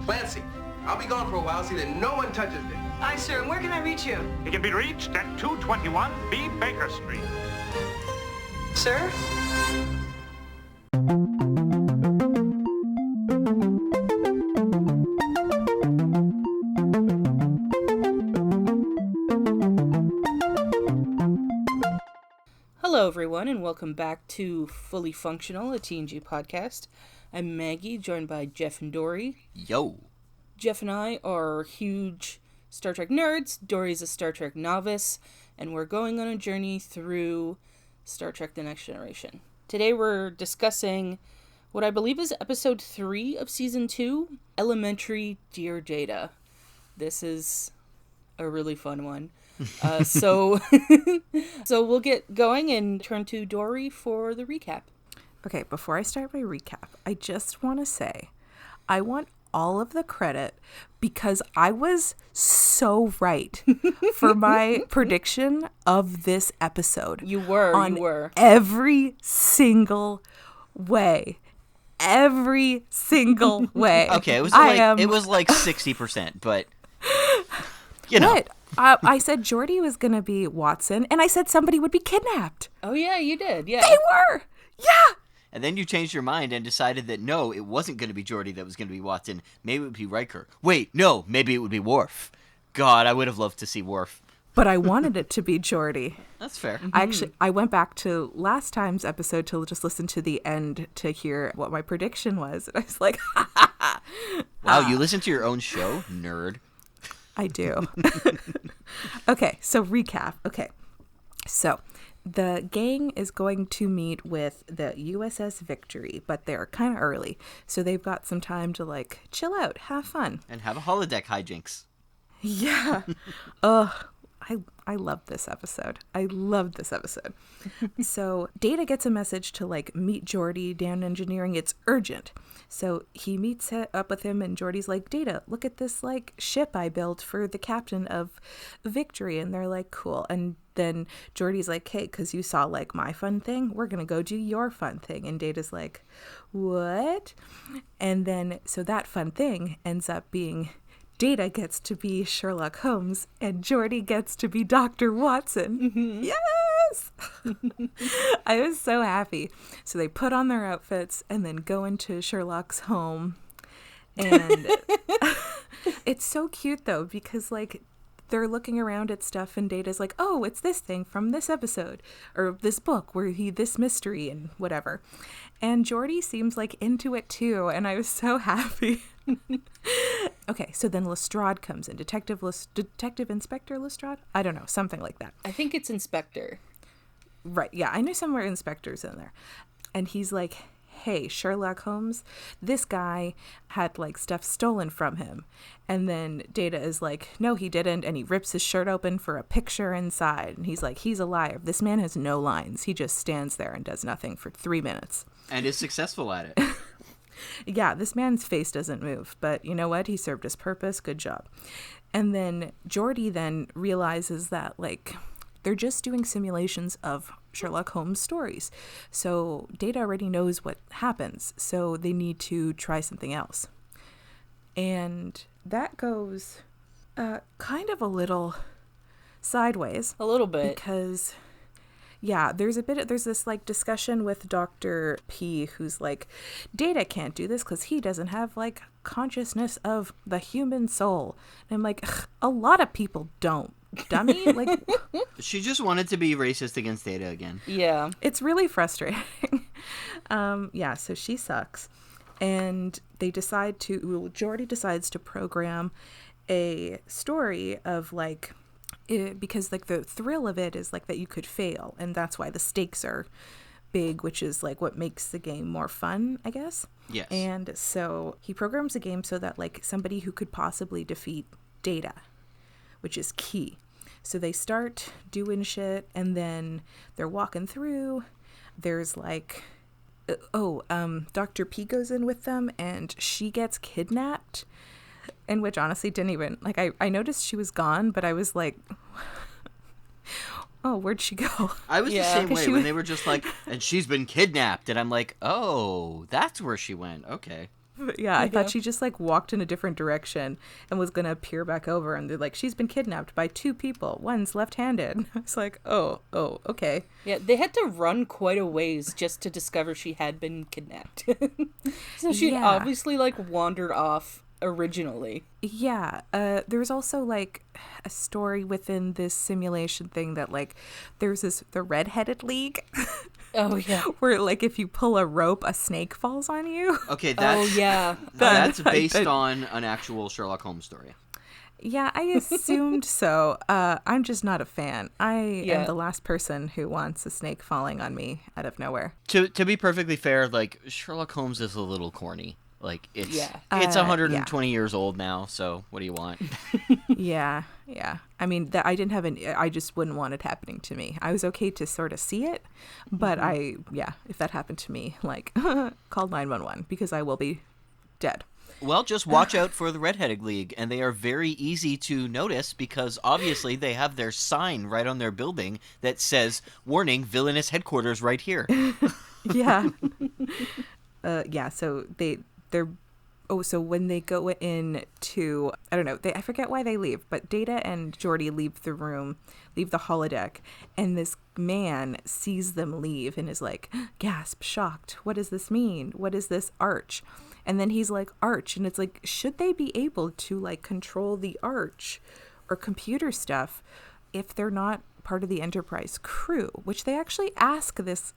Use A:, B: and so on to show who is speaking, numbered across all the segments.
A: Clancy, I'll be gone for a while. See that no one touches it.
B: Aye, sir. And where can I reach you?
C: It can be reached at 221 B. Baker Street.
B: Sir?
D: Hello, everyone, and welcome back to Fully Functional, a TNG podcast. I'm Maggie, joined by Jeff and Dory.
E: Yo.
D: Jeff and I are huge Star Trek nerds. Dory's a Star Trek novice, and we're going on a journey through Star Trek The Next Generation. Today we're discussing what I believe is episode 3 of season 2, Elementary Dear Data. This is a really fun one. So we'll get going and turn to Dory for the recap.
F: Okay, before I start my recap, I just want to say I want all of the credit because I was so right for my prediction of this episode.
D: You were.
F: Every single way. Every single way.
E: Okay, it was like 60%, but you know.
F: What? I said Geordi was going to be Watson, and I said somebody would be kidnapped.
D: Oh, yeah, you did. Yeah.
F: They were. Yeah.
E: And then you changed your mind and decided that no, it wasn't going to be Geordi that was going to be Watson. Maybe it would be Riker. Wait, no, maybe it would be Worf. God, I would have loved to see Worf.
F: But I wanted it to be Geordi.
E: That's fair.
F: I went back to last time's episode to just listen to the end to hear what my prediction was. And I was like,
E: Wow, you listen to your own show? Nerd.
F: I do. Okay, so recap. Okay, so the gang is going to meet with the USS Victory, but they're kind of early. So they've got some time to, like, chill out, have fun.
E: And have a holodeck hijinks.
F: Yeah. I love this episode. I loved this episode. So Data gets a message to, like, meet Geordi down engineering. It's urgent. So he meets up with him, and Geordi's like, Data, look at this, like, ship I built for the captain of Victory. And they're like, cool. And then Geordi's like, hey, because you saw, like, my fun thing, we're going to go do your fun thing. And Data's like, what? And then, so that fun thing ends up being Data gets to be Sherlock Holmes, and Geordi gets to be Dr. Watson. Mm-hmm. Yes! I was so happy. So they put on their outfits and then go into Sherlock's home. And it's so cute, though, because, like, they're looking around at stuff, and Data's like, oh, it's this thing from this episode, or this book where this mystery and whatever. And Geordi seems, like, into it, too, and I was so happy. Okay, so then Lestrade comes in. Detective Inspector Lestrade? I don't know, something like that.
D: I think it's Inspector.
F: Right, yeah, I knew somewhere Inspector's in there. And he's like, hey, Sherlock Holmes, this guy had, like, stuff stolen from him. And then Data is like, no, he didn't. And he rips his shirt open for a picture inside. And he's like, he's a liar. This man has no lines. He just stands there and does nothing for 3 minutes.
E: And is successful at it.
F: Yeah, this man's face doesn't move, but you know what? He served his purpose. Good job. And then Geordi then realizes that, like, they're just doing simulations of Sherlock Holmes stories. So Data already knows what happens, so they need to try something else. And that goes kind of a little sideways.
D: A little bit.
F: Because yeah, there's this, like, discussion with Dr. P, who's like, Data can't do this because he doesn't have, like, consciousness of the human soul. And I'm like, a lot of people don't, dummy. Like,
E: she just wanted to be racist against Data again.
D: Yeah.
F: It's really frustrating. Yeah, so she sucks. And Geordi decides to program a story of, like, because, like, the thrill of it is, like, that you could fail, and that's why the stakes are big, which is, like, what makes the game more fun, I guess.
E: Yes.
F: And so he programs a game so that, like, somebody who could possibly defeat Data, which is key. So they start doing shit, and then they're walking through. There's, like, Dr. P goes in with them, and she gets kidnapped. And which honestly didn't even, like, I noticed she was gone, but I was like, oh, where'd she go?
E: I was the same way when they were just like, and she's been kidnapped. And I'm like, oh, that's where she went. Okay.
F: But yeah, I thought she just like walked in a different direction and was gonna peer back over, and they're like, she's been kidnapped by 2 people. One's left-handed. I was like, oh, okay.
D: Yeah, they had to run quite a ways just to discover she had been kidnapped. So she'd obviously like wandered off originally.
F: Yeah, there's also like a story within this simulation thing that like there's the Red-Headed League.
D: Oh yeah,
F: where like if you pull a rope, a snake falls on you.
E: Okay, that's that's based on an actual Sherlock Holmes story.
F: Yeah, I assumed so. I'm just not a fan. I am the last person who wants a snake falling on me out of nowhere.
E: To be perfectly fair, like Sherlock Holmes is a little corny. Like it's 120 years old now, so what do you want?
F: Yeah. I mean, I just wouldn't want it happening to me. I was okay to sort of see it, but if that happened to me, like call 911 because I will be dead.
E: Well, just watch out for the Red-Headed League, and they are very easy to notice because obviously they have their sign right on their building that says, "Warning, villainous headquarters right here."
F: Yeah. So so when they go in to, I don't know, I forget why they leave, but Data and Geordi leave the holodeck, and this man sees them leave and is like, gasp, shocked. What does this mean? What is this arch? And then he's like, arch. And it's like, should they be able to like control the arch or computer stuff if they're not part of the Enterprise crew? Which they actually ask this.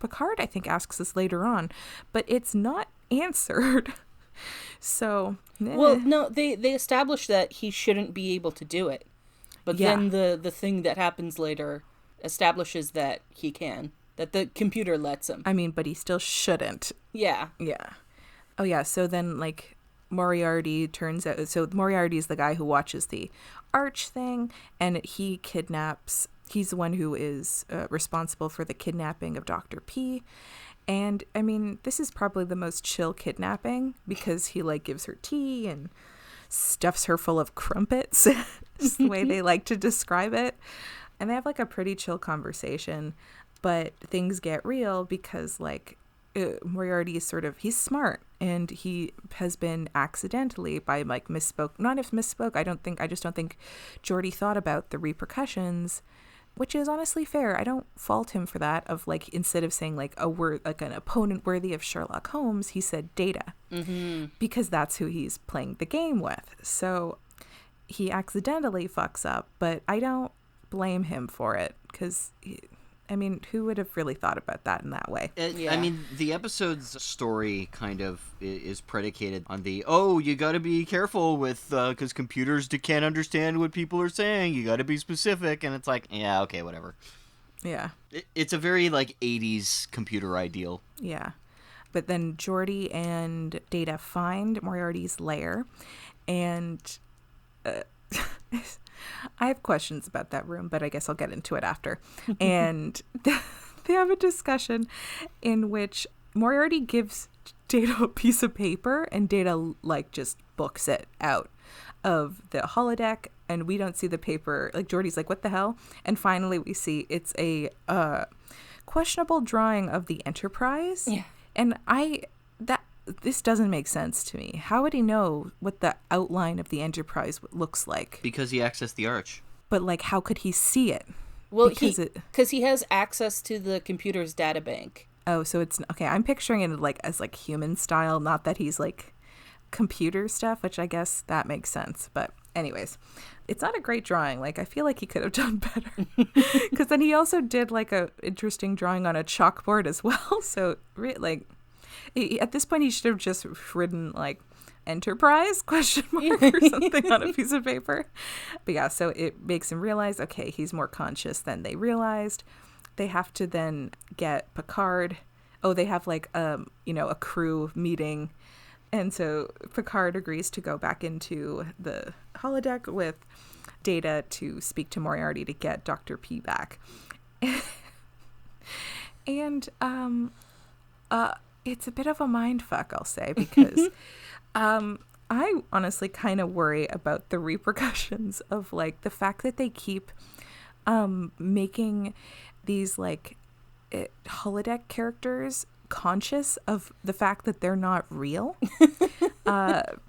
F: Picard, I think, asks this later on, but it's not answered. So,
D: well, no, they establish that he shouldn't be able to do it, but then the thing that happens later establishes that he can, that the computer lets him.
F: I mean, but he still shouldn't.
D: Yeah.
F: Oh yeah. So then, like, Moriarty turns out. So Moriarty is the guy who watches the arch thing, and he kidnaps. He's the one who is responsible for the kidnapping of Dr. P. And, I mean, this is probably the most chill kidnapping because he, like, gives her tea and stuffs her full of crumpets. Is the way they like to describe it. And they have, like, a pretty chill conversation. But things get real because, like, Moriarty is he's smart. And he has been accidentally I just don't think Geordi thought about the repercussions. Which is honestly fair. I don't fault him for that. Of like, instead of saying like a word, like an opponent worthy of Sherlock Holmes, he said Data, because that's who he's playing the game with. So he accidentally fucks up, but I don't blame him for it because, I mean, who would have really thought about that in that way?
E: I mean, the episode's story kind of is predicated on you got to be careful with, because computers can't understand what people are saying. You got to be specific. And it's like, yeah, okay, whatever.
F: Yeah.
E: It's a very, like, 80s computer ideal.
F: Yeah. But then Geordi and Data find Moriarty's lair. And I have questions about that room, but I guess I'll get into it after. And they have a discussion in which Moriarty gives Data a piece of paper, and Data like just books it out of the holodeck, and we don't see the paper. Like, Geordi's like, what the hell? And finally we see it's a questionable drawing of the Enterprise.
D: Yeah.
F: And this doesn't make sense to me. How would he know what the outline of the Enterprise looks like?
E: Because he accessed the arch.
F: But, like, how could he see it?
D: Well, because he has access to the computer's data bank.
F: Oh, so it's... Okay, I'm picturing it, like, as, like, human style, not that he's, like, computer stuff, which I guess that makes sense. But anyways, it's not a great drawing. Like, I feel like he could have done better. Because then he also did, like, a interesting drawing on a chalkboard as well. So, like... At this point, he should have just written, like, Enterprise, or something on a piece of paper. But yeah, so it makes him realize, okay, he's more conscious than they realized. They have to then get Picard. Oh, they have, like, a crew meeting. And so Picard agrees to go back into the holodeck with Data to speak to Moriarty to get Dr. P back. And, it's a bit of a mind fuck, I'll say, because I honestly kind of worry about the repercussions of, like, the fact that they keep making these, like, holodeck characters conscious of the fact that they're not real.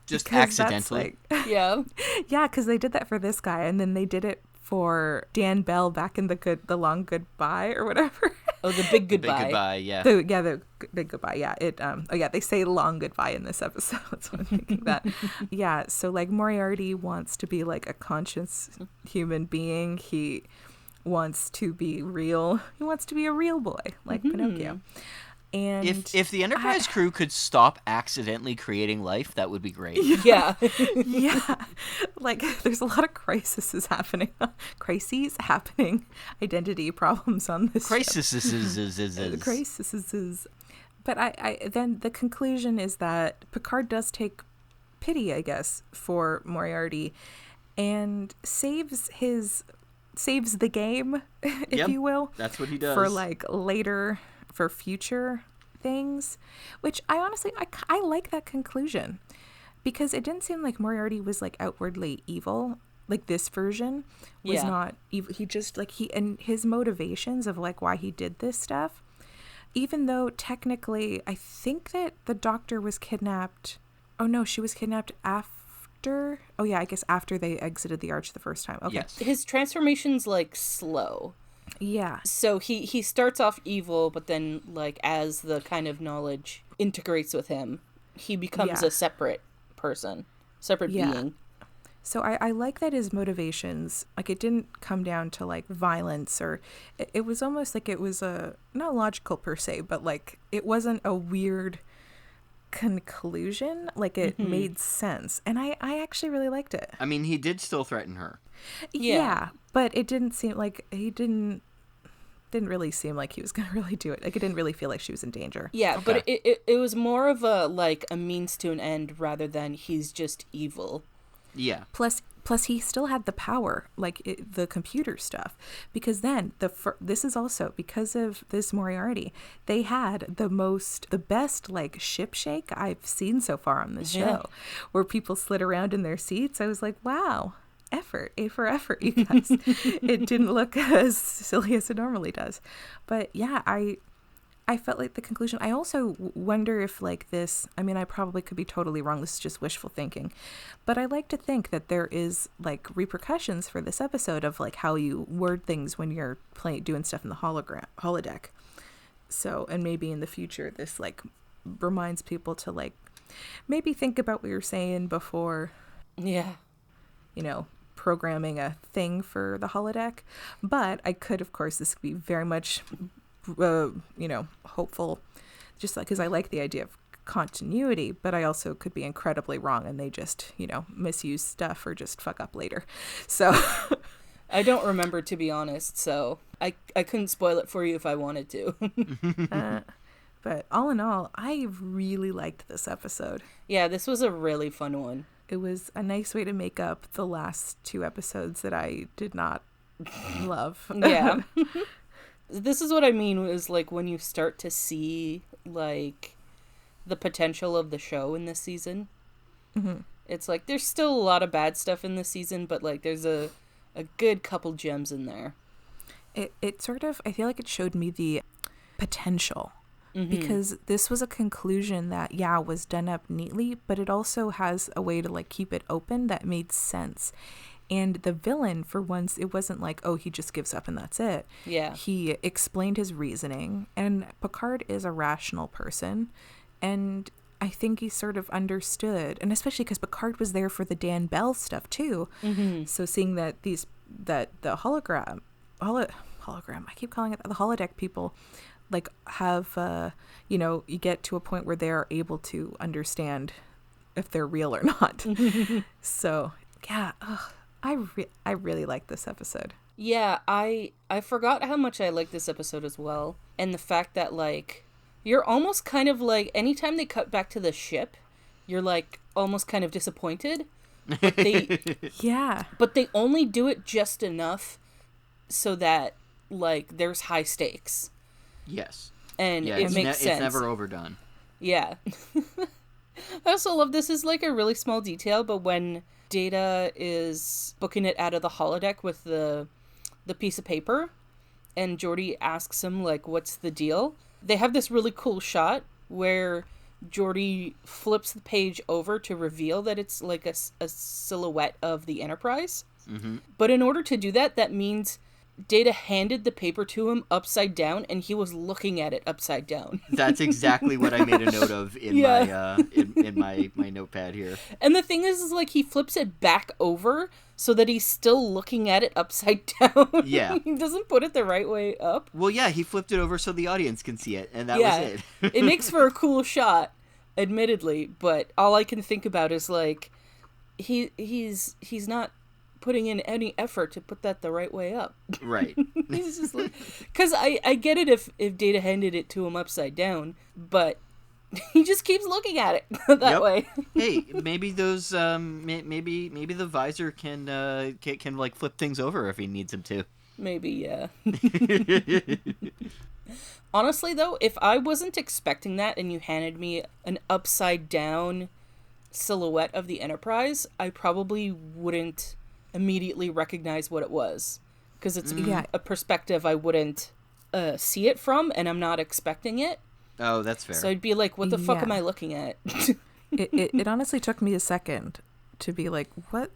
E: Just
F: because that's,
E: accidentally.
D: Yeah.
F: Yeah, because they did that for this guy, and then they did it for Dan Bell back in the Long Goodbye or whatever.
D: Oh, the big goodbye.
E: Big goodbye, yeah.
F: The big goodbye. Yeah. They say long goodbye in this episode. So I'm thinking that. Yeah. So like Moriarty wants to be like a conscious human being. He wants to be real. He wants to be a real boy, like Pinocchio. And
E: If the Enterprise crew could stop accidentally creating life, that would be great.
D: Yeah.
F: yeah, like there's a lot of crises happening, identity problems on this
E: Crisis
F: crises. But I then the conclusion is that Picard does take pity, I guess, for Moriarty, and saves the game, if you will.
E: That's what he does.
F: For like later, for future things, which I honestly I like that conclusion, because it didn't seem like Moriarty was like outwardly evil. Like this version was not evil. He just like and his motivations of like why he did this stuff, even though technically I think that the Doctor was kidnapped. Oh no, she was kidnapped after. Oh yeah, I guess after they exited the Arch the first time. Okay.
E: Yes.
D: His transformation's like slow.
F: Yeah.
D: So he starts off evil, but then like as the kind of knowledge integrates with him, he becomes a separate person, being.
F: So I like that his motivations, like it didn't come down to like violence, or it was almost like it was not logical per se, but like it wasn't a weird conclusion. Like it made sense. And I actually really liked it.
E: I mean, he did still threaten her.
F: Yeah, but it didn't seem like he didn't really seem like he was going to really do it. Like it didn't really feel like she was in danger.
D: Yeah,
E: Okay.
D: but it was more of a like a means to an end rather than he's just evil.
E: Yeah.
F: Plus he still had the power, like the computer stuff, because then this is also because of this Moriarty, they had the best like ship shake I've seen so far on this show, where people slid around in their seats. I was like, wow, effort, A for effort, you guys. It didn't look as silly as it normally does, but yeah, I felt like the conclusion. I also wonder if like this, I mean, I probably could be totally wrong. This is just wishful thinking, but I like to think that there is like repercussions for this episode of like how you word things when you're doing stuff in the holodeck. So, and maybe in the future, this like reminds people to like maybe think about what you're saying before, programming a thing for the holodeck. But I could, of course, this could be very much hopeful, just like because I like the idea of continuity, but I also could be incredibly wrong and they just misuse stuff or just fuck up later. So
D: I don't remember, to be honest, so I couldn't spoil it for you if I wanted to.
F: But all in all, I really liked this episode.
D: Yeah, this was a really fun one.
F: It was a nice way to make up the last two episodes that I did not love.
D: Yeah. This is what I mean, is like when you start to see like the potential of the show in this season. It's like there's still a lot of bad stuff in this season, but like there's a good couple gems in there.
F: It sort of, I feel like it showed me the potential, because this was a conclusion that was done up neatly, but it also has a way to like keep it open that made sense. And the villain, for once, it wasn't like, oh, he just gives up and that's it.
D: Yeah.
F: He explained his reasoning. And Picard is a rational person. And I think he sort of understood. And especially because Picard was there for the Dan Bell stuff, too. So seeing that the hologram, I keep calling it the holodeck people, like have, you get to a point where they're able to understand if they're real or not. So, yeah, I really like this episode.
D: Yeah, I forgot how much I like this episode as well. And the fact that, like, you're almost kind of like, anytime they cut back to the ship, you're, like, almost kind of disappointed. But they, but they only do it just enough so that, like, there's high stakes.
E: Yes.
D: And it makes sense.
E: It's never overdone. Yeah.
D: I also love this is, like, a really small detail, but when Data is booking it out of the holodeck with the piece of paper, and Geordi asks him, like, what's the deal? They have this really cool shot where Geordi flips the page over to reveal that it's like a silhouette of the Enterprise.
E: Mm-hmm.
D: But in order to do that, that means Data handed the paper to him upside down, and he was looking at it upside down.
E: That's exactly what I made a note of in my notepad here.
D: And the thing is like he flips it back over so that he's still looking at it upside down.
E: Yeah.
D: He doesn't put it the right way up.
E: Well, yeah, he flipped it over so the audience can see it, and that was it.
D: It makes for a cool shot, admittedly, but all I can think about is like he's not putting in any effort to put that the right way up.
E: Right.
D: He's just like, because I get it if Data handed it to him upside down, but he just keeps looking at it that way.
E: Hey, maybe those maybe the visor can like flip things over if he needs him to.
D: Maybe, yeah. Honestly, though, if I wasn't expecting that and you handed me an upside down silhouette of the Enterprise, I probably wouldn't immediately recognize what it was, because it's a perspective I wouldn't see it from, and I'm not expecting it.
E: Oh, that's fair.
D: So I'd be like, what the fuck am I looking at?
F: it honestly took me a second to be like, what?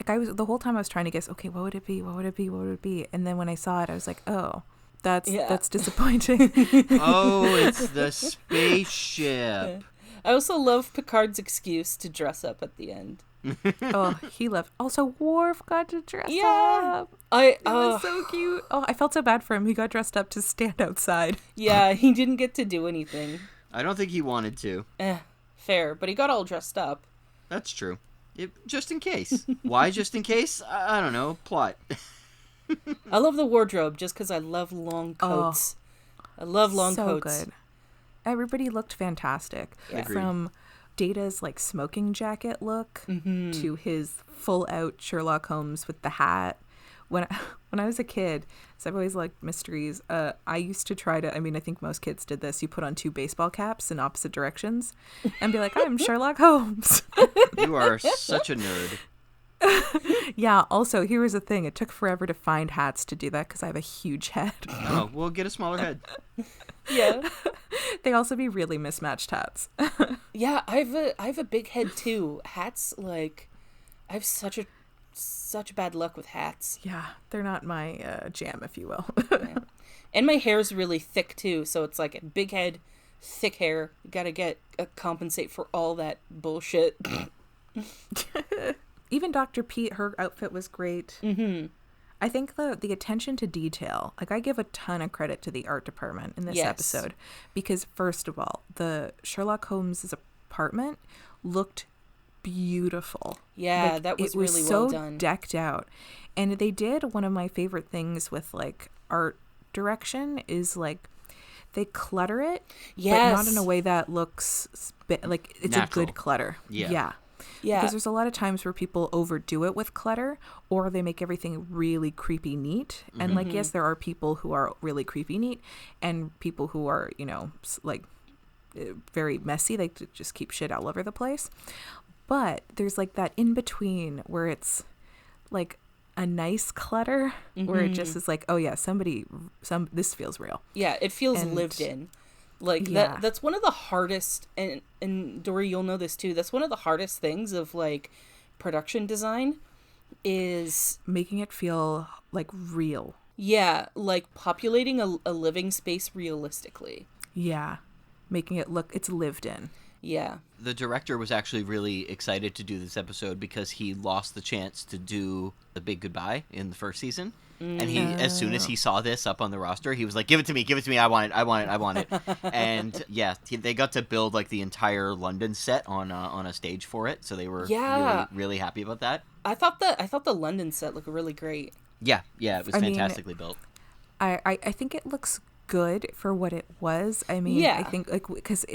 F: Like the whole time I was trying to guess, okay, what would it be? What would it be? What would it be? And then when I saw it, I was like, oh, that's disappointing.
E: Oh, it's the spaceship.
D: I also love Picard's excuse to dress up at the end.
F: Oh, he left. Also, Worf got to dress up. It was so cute. Oh, I felt so bad for him. He got dressed up to stand outside.
D: Yeah, he didn't get to do anything.
E: I don't think he wanted to.
D: Fair, but he got all dressed up.
E: That's true. Just in case. Why just in case? I don't know. Plot.
D: I love the wardrobe just because I love long coats. I love long coats. So good.
F: Everybody looked fantastic.
D: Yeah.
F: From Data's like smoking jacket look to his full out Sherlock Holmes with the hat. When I was a kid, so I've always liked mysteries. I used to try to. I mean, I think most kids did this. You put on 2 baseball caps in opposite directions, and be like, "I'm Sherlock Holmes."
E: You are such a nerd.
F: Yeah. Also, here was the thing. It took forever to find hats to do that because I have a huge head.
E: Oh, we'll get a smaller head.
D: Yeah.
F: They also be really mismatched hats.
D: Yeah, I have a big head too. Hats, like, I have such bad luck with hats.
F: Yeah, they're not my jam, if you will.
D: Yeah. And my hair's really thick too, so it's like a big head, thick hair. You gotta compensate for all that bullshit.
F: Even Dr. Pete, her outfit was great.
D: Mm-hmm.
F: I think the attention to detail, like I give a ton of credit to the art department in this episode, because first of all, the Sherlock Holmes' apartment looked beautiful.
D: Yeah,
F: like,
D: that was
F: really
D: well
F: so
D: done.
F: Decked out. And they did one of my favorite things with like art direction is like they clutter it, but not in a way that looks like it's natural. A good clutter. Yeah. Because there's a lot of times where people overdo it with clutter, or they make everything really creepy neat. And like, yes, there are people who are really creepy neat, and people who are, you know, like very messy. They just keep shit all over the place. But there's like that in between where it's like a nice clutter, where it just is like, oh yeah, this feels real.
D: Yeah, it feels lived in. Like that's one of the hardest, and Dory, you'll know this too, that's one of the hardest things of like production design is
F: making it feel like real.
D: Yeah, like populating a living space realistically.
F: Yeah, making it look, it's lived in.
D: Yeah.
E: The director was actually really excited to do this episode because he lost the chance to do The Big Goodbye in the first season. And he, as soon as he saw this up on the roster, he was like, give it to me, I want it. And yeah, they got to build like the entire London set on a stage for it. So they were really, really happy about that.
D: I thought the London set looked really great.
E: Yeah, it was fantastically built.
F: I think it looks good for what it was. I mean, I think like because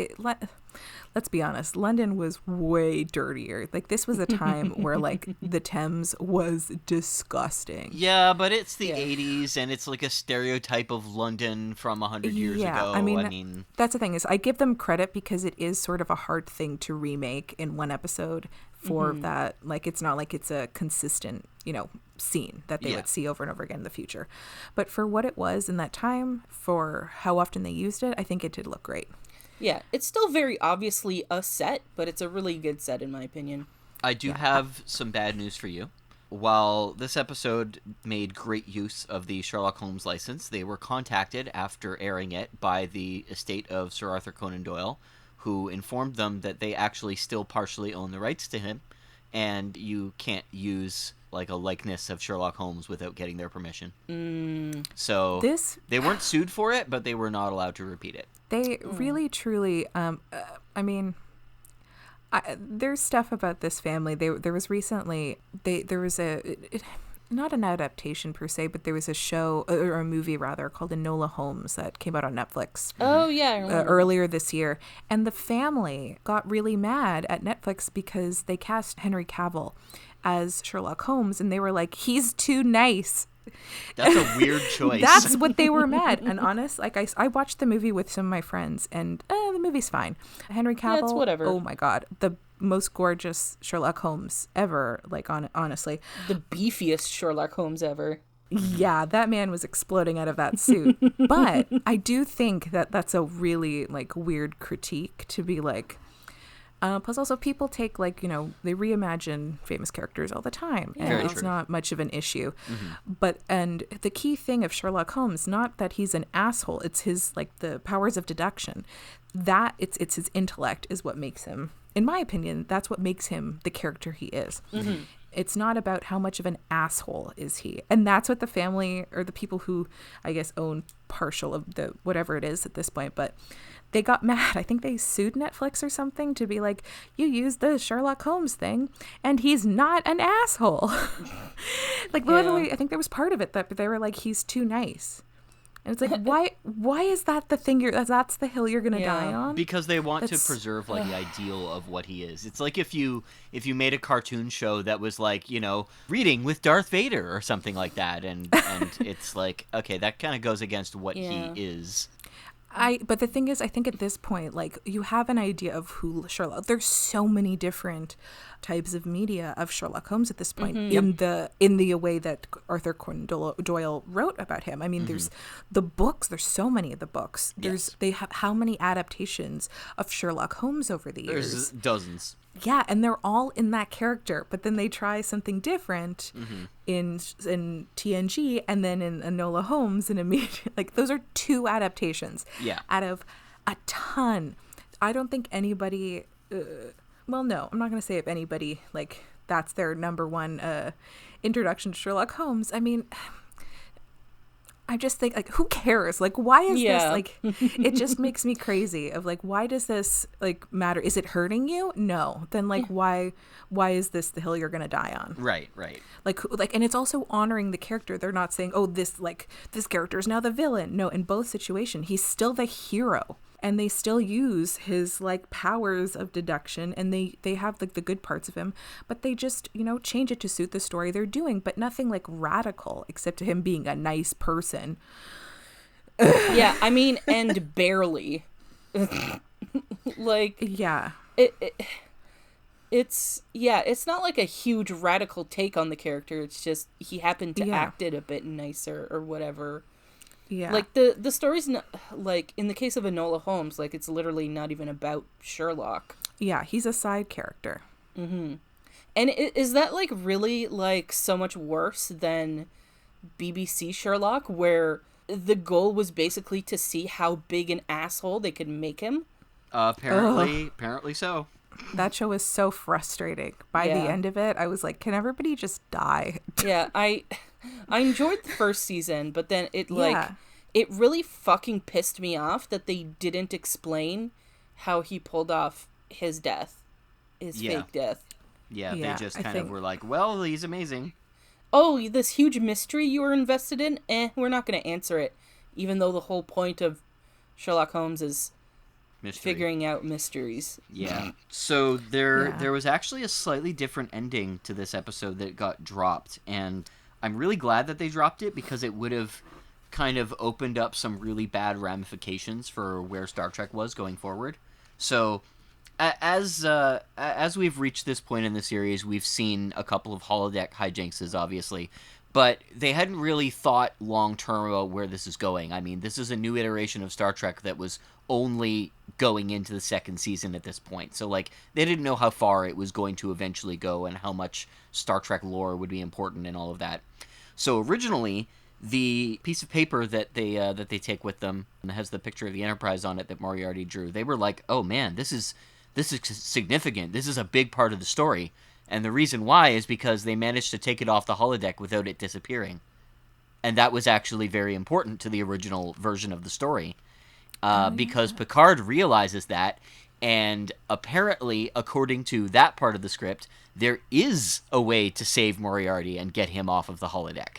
F: let's be honest, London was way dirtier. Like this was a time where like the Thames was disgusting.
E: Yeah, but it's the 80s and it's like a stereotype of London from 100 years ago.
F: I mean, that's the thing is I give them credit because it is sort of a hard thing to remake in one episode for that. Like, it's not like it's a consistent, scene that they would see over and over again in the future. But for what it was in that time, for how often they used it, I think it did look great.
D: Yeah, it's still very obviously a set, but it's a really good set in my opinion.
E: I do have some bad news for you. While this episode made great use of the Sherlock Holmes license, they were contacted after airing it by the estate of Sir Arthur Conan Doyle, who informed them that they actually still partially own the rights to him, and you can't use like a likeness of Sherlock Holmes without getting their permission. So they weren't sued for it, but they were not allowed to repeat it.
F: They really, truly, there's stuff about this family. There was recently, there was not an adaptation per se, but there was a show, or a movie rather, called Enola Holmes that came out on Netflix.
D: Oh, yeah, I remember.
F: Earlier this year. And the family got really mad at Netflix because they cast Henry Cavill as Sherlock Holmes, and they were like, he's too nice.
E: That's a weird choice.
F: That's what they were mad. And honest, like I watched the movie with some of my friends, and the movie's fine. Henry Cavill,
D: it's whatever.
F: Oh my God, the most gorgeous Sherlock Holmes ever. Like honestly,
D: the beefiest Sherlock Holmes ever.
F: Yeah, that man was exploding out of that suit. But I do think that that's a really like weird critique to be like. Plus also people take they reimagine famous characters all the time, and
E: Very
F: it's
E: true.
F: not much of an issue. And the key thing of Sherlock Holmes, not that he's an asshole, it's his the powers of deduction. That it's his intellect is what makes him, in my opinion, that's what makes him the character he is. It's not about how much of an asshole is he. And that's what the family, or the people who I guess own partial of the whatever it is at this point, but they got mad. I think they sued Netflix or something to be like, you used the Sherlock Holmes thing and he's not an asshole. Literally, I think there was part of it that they were like, he's too nice. And it's like, why is that the thing that's the hill you're going to die on?
E: Because they want to preserve the ideal of what he is. It's like if you made a cartoon show that was like, reading with Darth Vader or something like that. And it's like, okay, that kind of goes against what he is.
F: But the thing is, I think at this point, you have an idea of who Sherlock. There's so many different types of media of Sherlock Holmes at this point in the way that Arthur Conan Doyle wrote about him. I mean, there's the books. There's so many of the books. They have how many adaptations of Sherlock Holmes over the years?
E: There's dozens.
F: Yeah, and they're all in that character, but then they try something different in TNG, and then in Enola Holmes, and immediately those are 2 adaptations out of a ton. I don't think anybody. Well, no, I'm not going to say if anybody that's their number one introduction to Sherlock Holmes. I mean. I just think who cares? Why is this it just makes me crazy of why does this matter? Is it hurting you? No. Then why is this the hill you're going to die on?
E: Right.
F: And it's also honoring the character. They're not saying, "Oh, this character is now the villain." No, in both situations, he's still the hero. And they still use his powers of deduction, and they have the good parts of him, but they just change it to suit the story they're doing, but nothing radical except to him being a nice person.
D: Yeah, I mean, and barely. It's not like a huge radical take on the character. It's just he happened to act it a bit nicer or whatever. Yeah. The story's not, in the case of Enola Holmes, it's literally not even about Sherlock.
F: Yeah, he's a side character.
D: Mm-hmm. And is that, really, so much worse than BBC Sherlock, where the goal was basically to see how big an asshole they could make him?
E: Apparently so.
F: That show was so frustrating. By the end of it, I was like, can everybody just die?
D: Yeah, I enjoyed the first season, but then it really fucking pissed me off that they didn't explain how he pulled off his death, fake death.
E: Yeah, they just kind of were like, well, he's amazing.
D: Oh, this huge mystery you were invested in? We're not going to answer it, even though the whole point of Sherlock Holmes is figuring out mysteries.
E: Yeah. So there was actually a slightly different ending to this episode that got dropped, and I'm really glad that they dropped it because it would have kind of opened up some really bad ramifications for where Star Trek was going forward. So as we've reached this point in the series, we've seen a couple of holodeck hijinkses, obviously, but they hadn't really thought long term about where this is going. I mean, this is a new iteration of Star Trek that was only going into the second season at this point, so like they didn't know how far it was going to eventually go and how much Star Trek lore would be important and all of that. So originally, the piece of paper that they take with them has the picture of the Enterprise on it that Moriarty drew. They were like, "Oh man, this is significant. This is a big part of the story." And the reason why is because they managed to take it off the holodeck without it disappearing. And that was actually very important to the original version of the story. Because Picard realizes that, and apparently, according to that part of the script, there is a way to save Moriarty and get him off of the holodeck.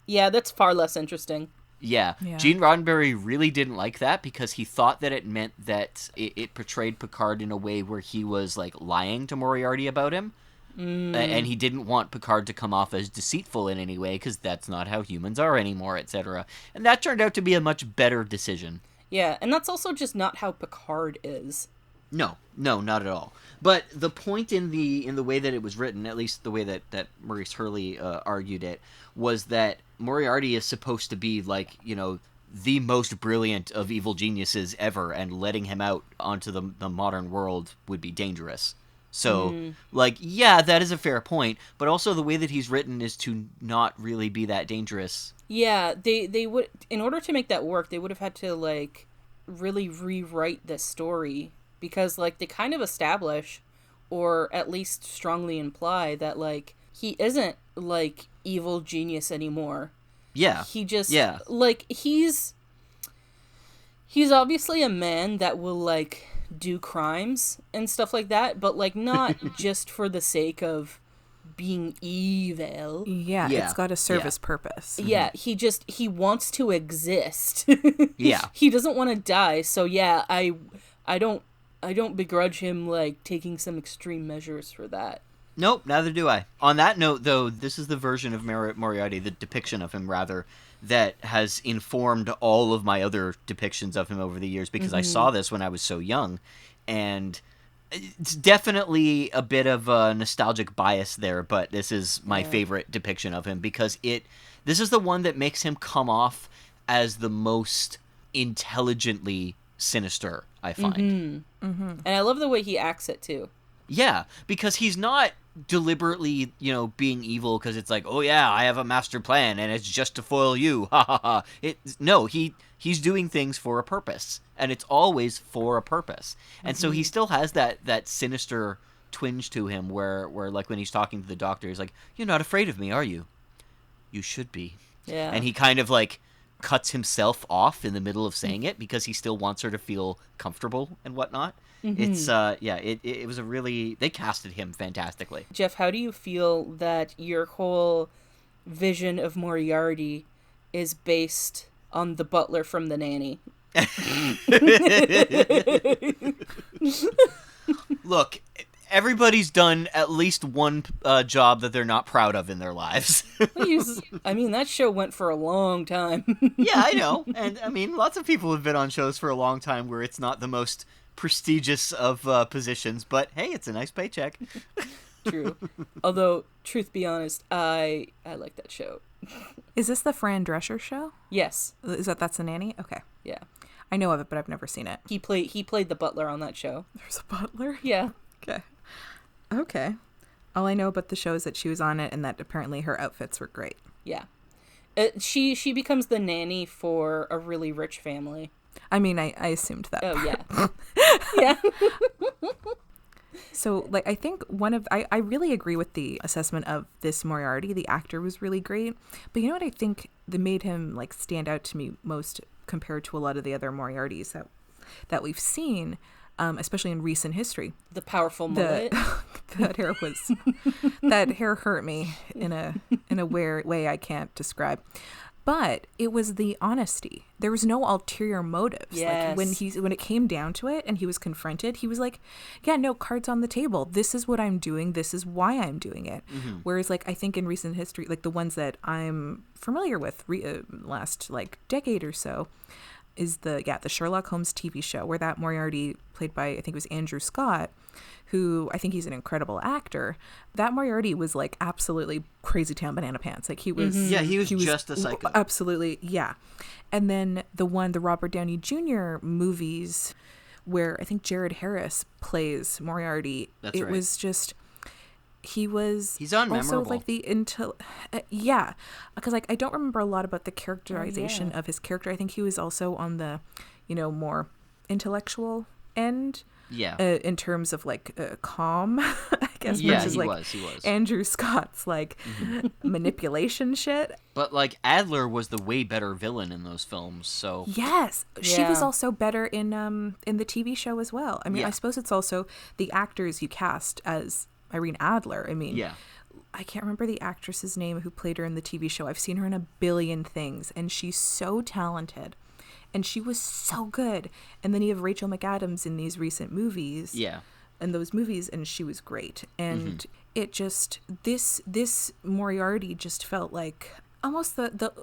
D: Yeah, that's far less interesting.
E: Yeah. Gene Roddenberry really didn't like that because he thought that it meant that it portrayed Picard in a way where he was like lying to Moriarty about him. And he didn't want Picard to come off as deceitful in any way because that's not how humans are anymore, etc. And that turned out to be a much better decision.
D: Yeah, and that's also just not how Picard is.
E: No, not at all. But the point in the way that it was written, at least the way that Maurice Hurley argued it, was that Moriarty is supposed to be like, you know, the most brilliant of evil geniuses ever, and letting him out onto the modern world would be dangerous. So, like, yeah, that is a fair point, but also the way that he's written is to not really be that dangerous.
D: Yeah, they would, in order to make that work, they would have had to, like, really rewrite the story, because, like, they kind of establish, or at least strongly imply, that, like, he isn't, like, evil genius anymore.
E: Yeah.
D: He just, like, he's obviously a man that will, like, do crimes and stuff like that, but, like, not just for the sake of being evil.
F: Yeah, it's got a service purpose.
D: Yeah, he wants to exist.
E: Yeah.
D: He doesn't want to die, so yeah, I don't begrudge him, like, taking some extreme measures for that.
E: Nope, neither do I. On that note, though, this is the version of Moriarty, the depiction of him, rather, that has informed all of my other depictions of him over the years, because I saw this when I was so young, and it's definitely a bit of a nostalgic bias there, but this is my favorite depiction of him, because this is the one that makes him come off as the most intelligently sinister, I find.
D: And I love the way he acts it, too.
E: Yeah, because he's not deliberately, you know, being evil because it's like, oh yeah, I have a master plan and it's just to foil you. Ha ha ha. No, he's doing things for a purpose, and it's always for a purpose. And so he still has that sinister twinge to him where like when he's talking to the doctor, he's like, "You're not afraid of me, are you? You should be."
D: Yeah.
E: And he kind of like cuts himself off in the middle of saying it because he still wants her to feel comfortable and whatnot. It's it was a really, they casted him fantastically.
D: Jeff, how do you feel that your whole vision of Moriarty is based on the butler from The Nanny?
E: Look, everybody's done at least one job that they're not proud of in their lives.
D: I mean, that show went for a long time.
E: Yeah, I know. And I mean, lots of people have been on shows for a long time where it's not the most prestigious of positions, but hey, it's a nice paycheck.
D: True. Although, truth be honest, I like that show.
F: Is this the Fran Drescher show?
D: Yes.
F: That's The Nanny? Okay.
D: Yeah.
F: I know of it, but I've never seen it.
D: He played the butler on that show.
F: There's a butler?
D: Yeah.
F: Okay. All I know about the show is that she was on it and that apparently her outfits were great.
D: Yeah. She becomes the nanny for a really rich family.
F: I mean, I assumed that.
D: Oh,
F: part.
D: yeah. Yeah.
F: So, like, I think I really agree with the assessment of this Moriarty. The actor was really great. But you know what I think that made him, like, stand out to me most compared to a lot of the other Moriartys that we've seen, especially in recent history?
D: The powerful mullet.
F: That hair hurt me in a weird way I can't describe. But it was the honesty. There was no ulterior motives.
D: Yes.
F: Like when it came down to it and he was confronted, he was like, yeah, no, cards on the table. This is what I'm doing. This is why I'm doing it. Whereas, like, I think in recent history, like the ones that I'm familiar with last, like, decade or so, is the Sherlock Holmes TV show, where that Moriarty, played by, I think it was Andrew Scott, who I think he's an incredible actor. That Moriarty was like absolutely crazy town banana pants. Like he was,
E: he was just a psycho.
F: Absolutely, yeah. And then the Robert Downey Jr. movies, where I think Jared Harris plays Moriarty.
E: That's right.
F: It was just, he's
E: unmemorable.
F: Also like yeah, because like I don't remember a lot about the characterization of his character. I think he was also on the, more intellectual end.
E: Yeah.
F: In terms of like calm, I guess.
E: Yeah,
F: versus,
E: he
F: like,
E: was.
F: Andrew Scott's like manipulation shit.
E: But like Adler was the way better villain in those films. So
F: yes, she was also better in the TV show as well. I mean, I suppose it's also the actors you cast as Irene Adler. I mean, I can't remember the actress's name who played her in the TV show. I've seen her in a billion things, and she's so talented. And she was so good. And then you have Rachel McAdams in these recent movies.
E: Yeah.
F: In those movies, and she was great. And it just, this Moriarty just felt like almost the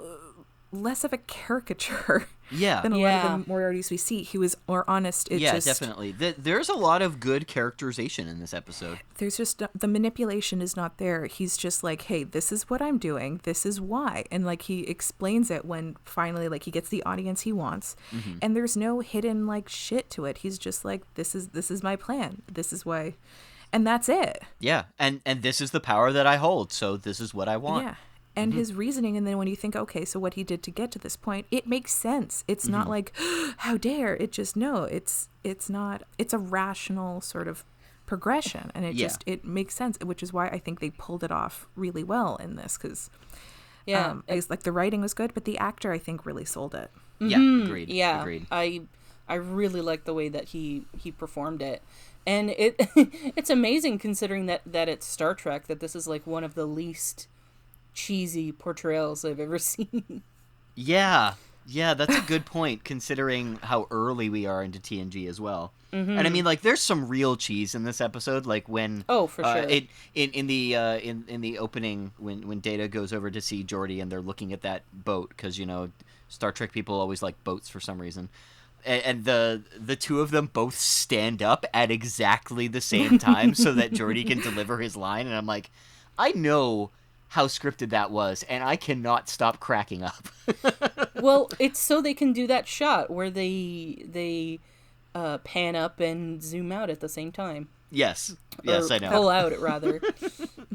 F: less of a caricature than a lot of the Moriartys we see. He was more honest.
E: Definitely. There's a lot of good characterization in this episode.
F: There's just, the manipulation is not there. He's just like, hey, this is what I'm doing. This is why. And like he explains it when finally like he gets the audience he wants. And there's no hidden like shit to it. He's just like, this is my plan. This is why. And that's it.
E: Yeah. And this is the power that I hold. So this is what I want. Yeah.
F: And his reasoning, and then when you think, okay, so what he did to get to this point, it makes sense. It's not like, how dare, it just, no, it's not, it's a rational sort of progression, and it makes sense, which is why I think they pulled it off really well in this, because it's like the writing was good, but the actor, I think, really sold it.
E: Yeah, agreed.
D: Yeah,
E: agreed.
D: I really like the way that he performed it. And it's amazing considering that it's Star Trek, that this is like one of the least cheesy portrayals I've ever seen.
E: Yeah, that's a good point considering how early we are into TNG as well. And I mean, like, there's some real cheese in this episode, like when
D: for sure.
E: In the opening when Data goes over to see Geordi and they're looking at that boat, because Star Trek people always like boats for some reason. And the two of them both stand up at exactly the same time so that Geordi can deliver his line, and I'm like, I know how scripted that was, and I cannot stop cracking up.
D: Well, it's so they can do that shot where they pan up and zoom out at the same time.
E: Yes,
D: or
E: I know.
D: Pull out, rather.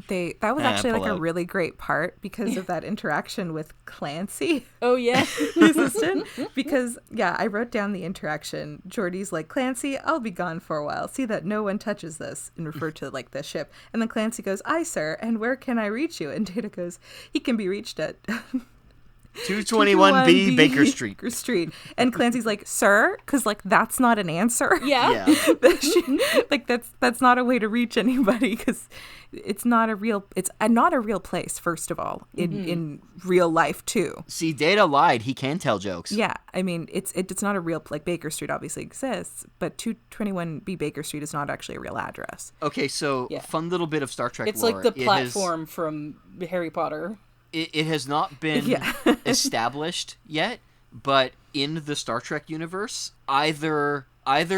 F: That was actually like a really great part because of that interaction with Clancy.
D: Oh yeah,
F: the assistant. Because I wrote down the interaction. Geordi's like, Clancy, I'll be gone for a while. See that no one touches this, and refer to like the ship. And then Clancy goes, aye, sir. And where can I reach you? And Data goes, he can be reached at
E: 221B Baker Street.
F: And Clancy's like, sir, because like that's not an answer.
D: Yeah.
F: Like that's not a way to reach anybody, because it's not a real place, first of all, in real life too.
E: See, Data lied. He can tell jokes.
F: Yeah, I mean it's not a real, like, Baker Street obviously exists, but 221B Baker Street is not actually a real address.
E: Okay, so fun little bit of Star Trek
D: it's
E: lore.
D: It's like the platform from Harry Potter.
E: It has not been established yet, but in the Star Trek universe, either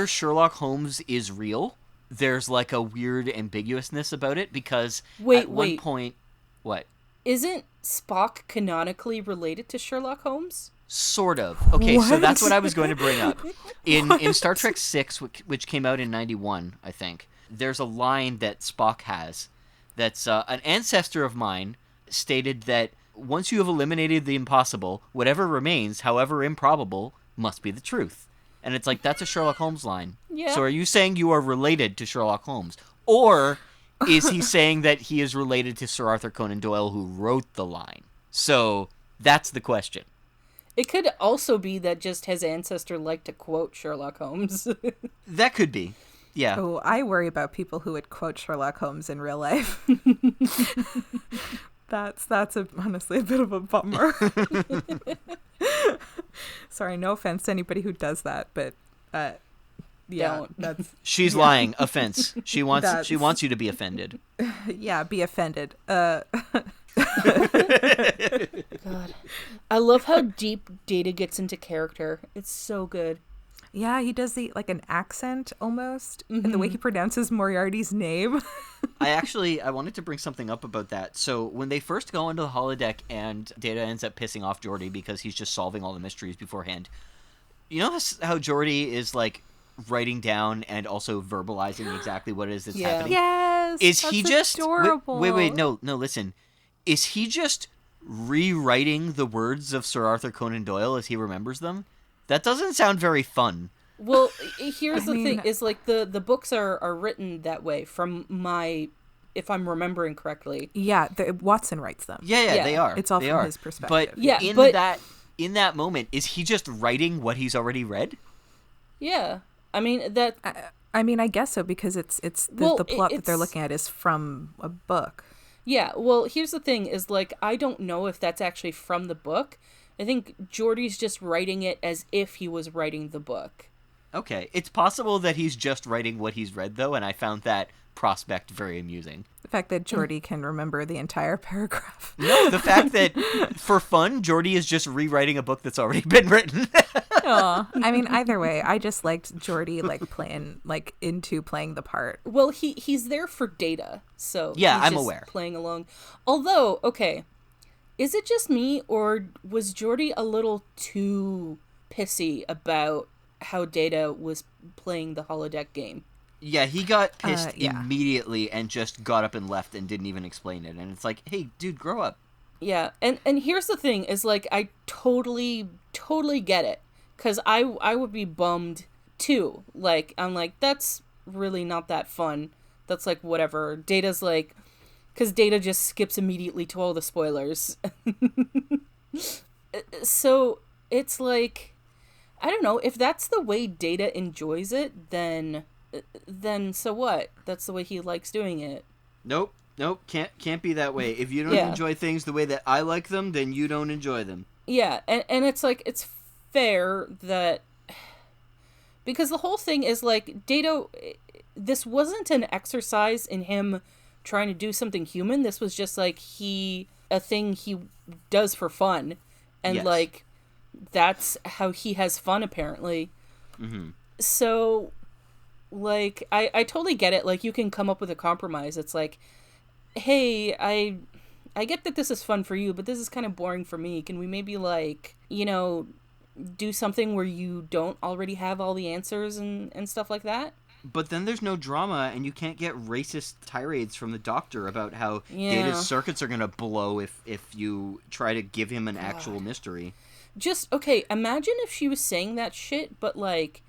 E: Sherlock Holmes is real. There's like a weird ambiguousness about it, because at one point, what?
D: Isn't Spock canonically related to Sherlock Holmes?
E: Sort of. Okay, so that's what I was going to bring up. In Star Trek 6, which came out in 91, I think, there's a line that Spock has that's an ancestor of mine stated that once you have eliminated the impossible, whatever remains, however improbable, must be the truth. And it's like, that's a Sherlock Holmes line.
D: Yeah.
E: So are you saying you are related to Sherlock Holmes? Or is he saying that he is related to Sir Arthur Conan Doyle, who wrote the line? So that's the question.
D: It could also be that just his ancestor liked to quote Sherlock Holmes.
E: That could be. Yeah.
F: Oh, I worry about people who would quote Sherlock Holmes in real life. That's honestly a bit of a bummer. Sorry, no offense to anybody who does that, but that's
E: she's lying. Offense. She wants you to be offended.
F: Yeah, be offended.
D: God. I love how deep Data gets into character. It's so good.
F: Yeah, he does an accent almost, and the way he pronounces Moriarty's name.
E: I wanted to bring something up about that. So when they first go into the holodeck and Data ends up pissing off Geordi because he's just solving all the mysteries beforehand, you know how Geordi is like writing down and also verbalizing exactly what it is that's happening?
F: Yes,
E: Is he just
F: adorable.
E: wait, no, listen. Is he just rewriting the words of Sir Arthur Conan Doyle as he remembers them? That doesn't sound very fun.
D: Well, here's the thing, is like the books are written that way from if I'm remembering correctly.
F: Yeah, Watson writes them.
E: Yeah, they are.
F: It's all
E: they
F: from
E: are.
F: his perspective.
E: But in that moment, is he just writing what he's already read?
D: Yeah. I mean, that...
F: I guess so, because it's the plot that they're looking at is from a book.
D: Yeah, well, here's the thing, is like, I don't know if that's actually from the book. I think Geordi's just writing it as if he was writing the book.
E: Okay, it's possible that he's just writing what he's read, though, and I found that prospect very amusing.
F: The fact that Geordi can remember the entire paragraph.
E: No, the fact that, for fun, Geordi is just rewriting a book that's already been written.
F: Aw. I mean, either way, I just liked Geordi playing the part.
D: Well, he's there for Data, so
E: yeah,
D: he's
E: I'm
D: just
E: aware.
D: Playing along. Although, okay, is it just me, or was Geordi a little too pissy about how Data was playing the holodeck game?
E: Yeah, he got pissed immediately and just got up and left and didn't even explain it. And it's like, hey, dude, grow up.
D: Yeah, and here's the thing, is like, I totally get it. Because I would be bummed, too. Like, I'm like, that's really not that fun. That's like, whatever. Data's like... Because Data just skips immediately to all the spoilers. So, it's like... I don't know, if that's the way Data enjoys it, then so what? That's the way he likes doing it.
E: Nope, can't be that way. If you don't enjoy things the way that I like them, then you don't enjoy them.
D: Yeah, and it's like, it's fair that... Because the whole thing is like, Data... This wasn't an exercise in him trying to do something human. This was just like, a thing he does for fun. And
E: yes.
D: like... That's how he has fun, apparently.
E: Mm-hmm.
D: So, like, I totally get it. Like, you can come up with a compromise. It's like, hey, I get that this is fun for you, but this is kind of boring for me. Can we maybe, like, do something where you don't already have all the answers and stuff like that?
E: But then there's no drama, and you can't get racist tirades from the Doctor about how Data's circuits are going to blow if you try to give him an actual mystery.
D: Just, okay, imagine if she was saying that shit, but, like,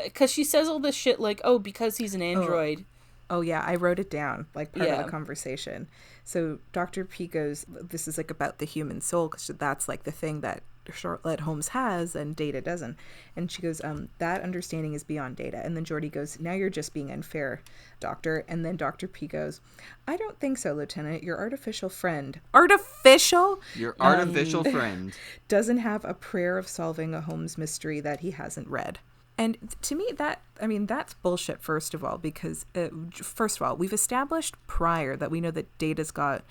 D: because she says all this shit, like, oh, because he's an android.
F: Oh, yeah, I wrote it down, like, part of the conversation. So Dr. P goes, this is, like, about the human soul, because that's, like, the thing that Charlotte Holmes has and Data doesn't. And she goes, that understanding is beyond Data. And then Geordi goes, now you're just being unfair, Doctor. And then Dr. P goes, I don't think so, Lieutenant. Your artificial friend. Artificial?
E: Your artificial friend.
F: Doesn't have a prayer of solving a Holmes mystery that he hasn't read. And to me, that's bullshit, first of all, because, first of all, we've established prior that we know that Data's got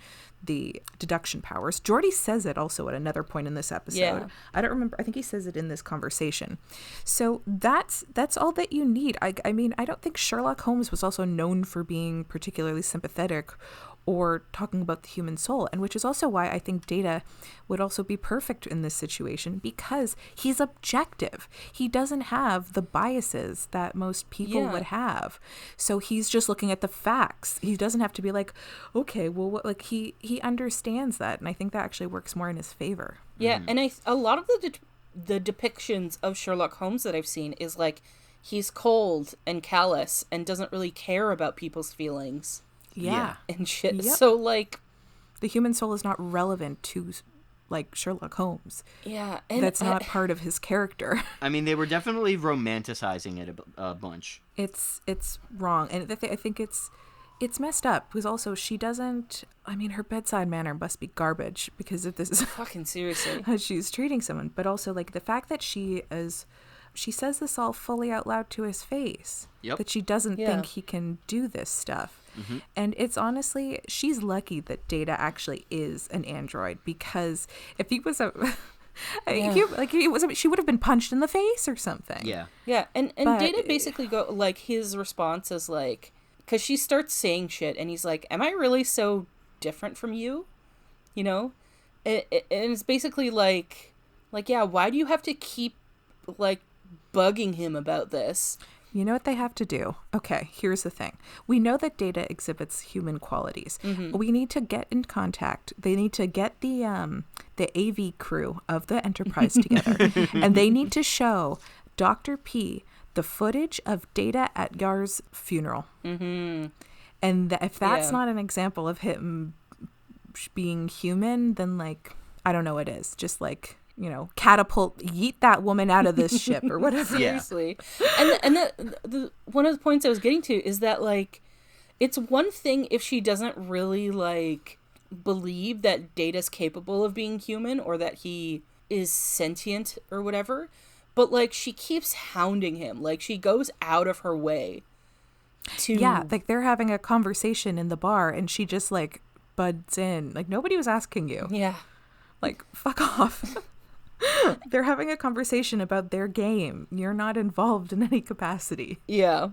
F: the deduction powers. Geordi says it also at another point in this episode.
D: Yeah.
F: I don't remember. I think he says it in this conversation. So that's all that you need. I mean, I don't think Sherlock Holmes was also known for being particularly sympathetic or talking about the human soul, and which is also why I think Data would also be perfect in this situation, because he's objective. He doesn't have the biases that most people would have. So he's just looking at the facts. He doesn't have to be like, okay, well, what, like he understands that, and I think that actually works more in his favor.
D: Yeah, and a lot of the depictions of Sherlock Holmes that I've seen is like, he's cold and callous and doesn't really care about people's feelings.
F: Yeah.
D: And shit.
F: Yep.
D: So, like...
F: The human soul is not relevant to, like, Sherlock Holmes.
D: Yeah. And
F: that's not part of his character.
E: I mean, they were definitely romanticizing it a bunch.
F: It's wrong. And I think it's messed up. Because also, she doesn't... I mean, her bedside manner must be garbage. Because if this is...
D: Fucking seriously.
F: how she's treating someone. But also, like, the fact that she says this all fully out loud to his face.
E: Yep.
F: That she doesn't think he can do this stuff. And it's honestly, she's lucky that Data actually is an android, because if he was a she would have been punched in the face or something.
D: Yeah, and
F: But-
D: Data basically his response is like, because she starts saying shit, and he's like, "Am I really so different from you?" You know, and it's basically like, yeah, why do you have to keep like bugging him about this?
F: You know what they have to do? Okay, here's the thing. We know that Data exhibits human qualities. We need to get in contact. They need to get the AV crew of the Enterprise together, and they need to show Dr. P the footage of Data at Yar's funeral. And if that's not an example of him being human, then like, I don't know what is. Just like, you know, catapult, yeet that woman out of this ship or whatever.
D: Seriously. And the one of the points I was getting to is that, like, it's one thing if she doesn't really, like, believe that Data's capable of being human or that he is sentient or whatever, but, like, she keeps hounding him. Like, she goes out of her way to...
F: Yeah, like, they're having a conversation in the bar, and she just, like, buds in. Like, nobody was asking you.
D: Yeah.
F: Like, fuck off. They're having a conversation about their game. You're not involved in any capacity.
D: Yeah.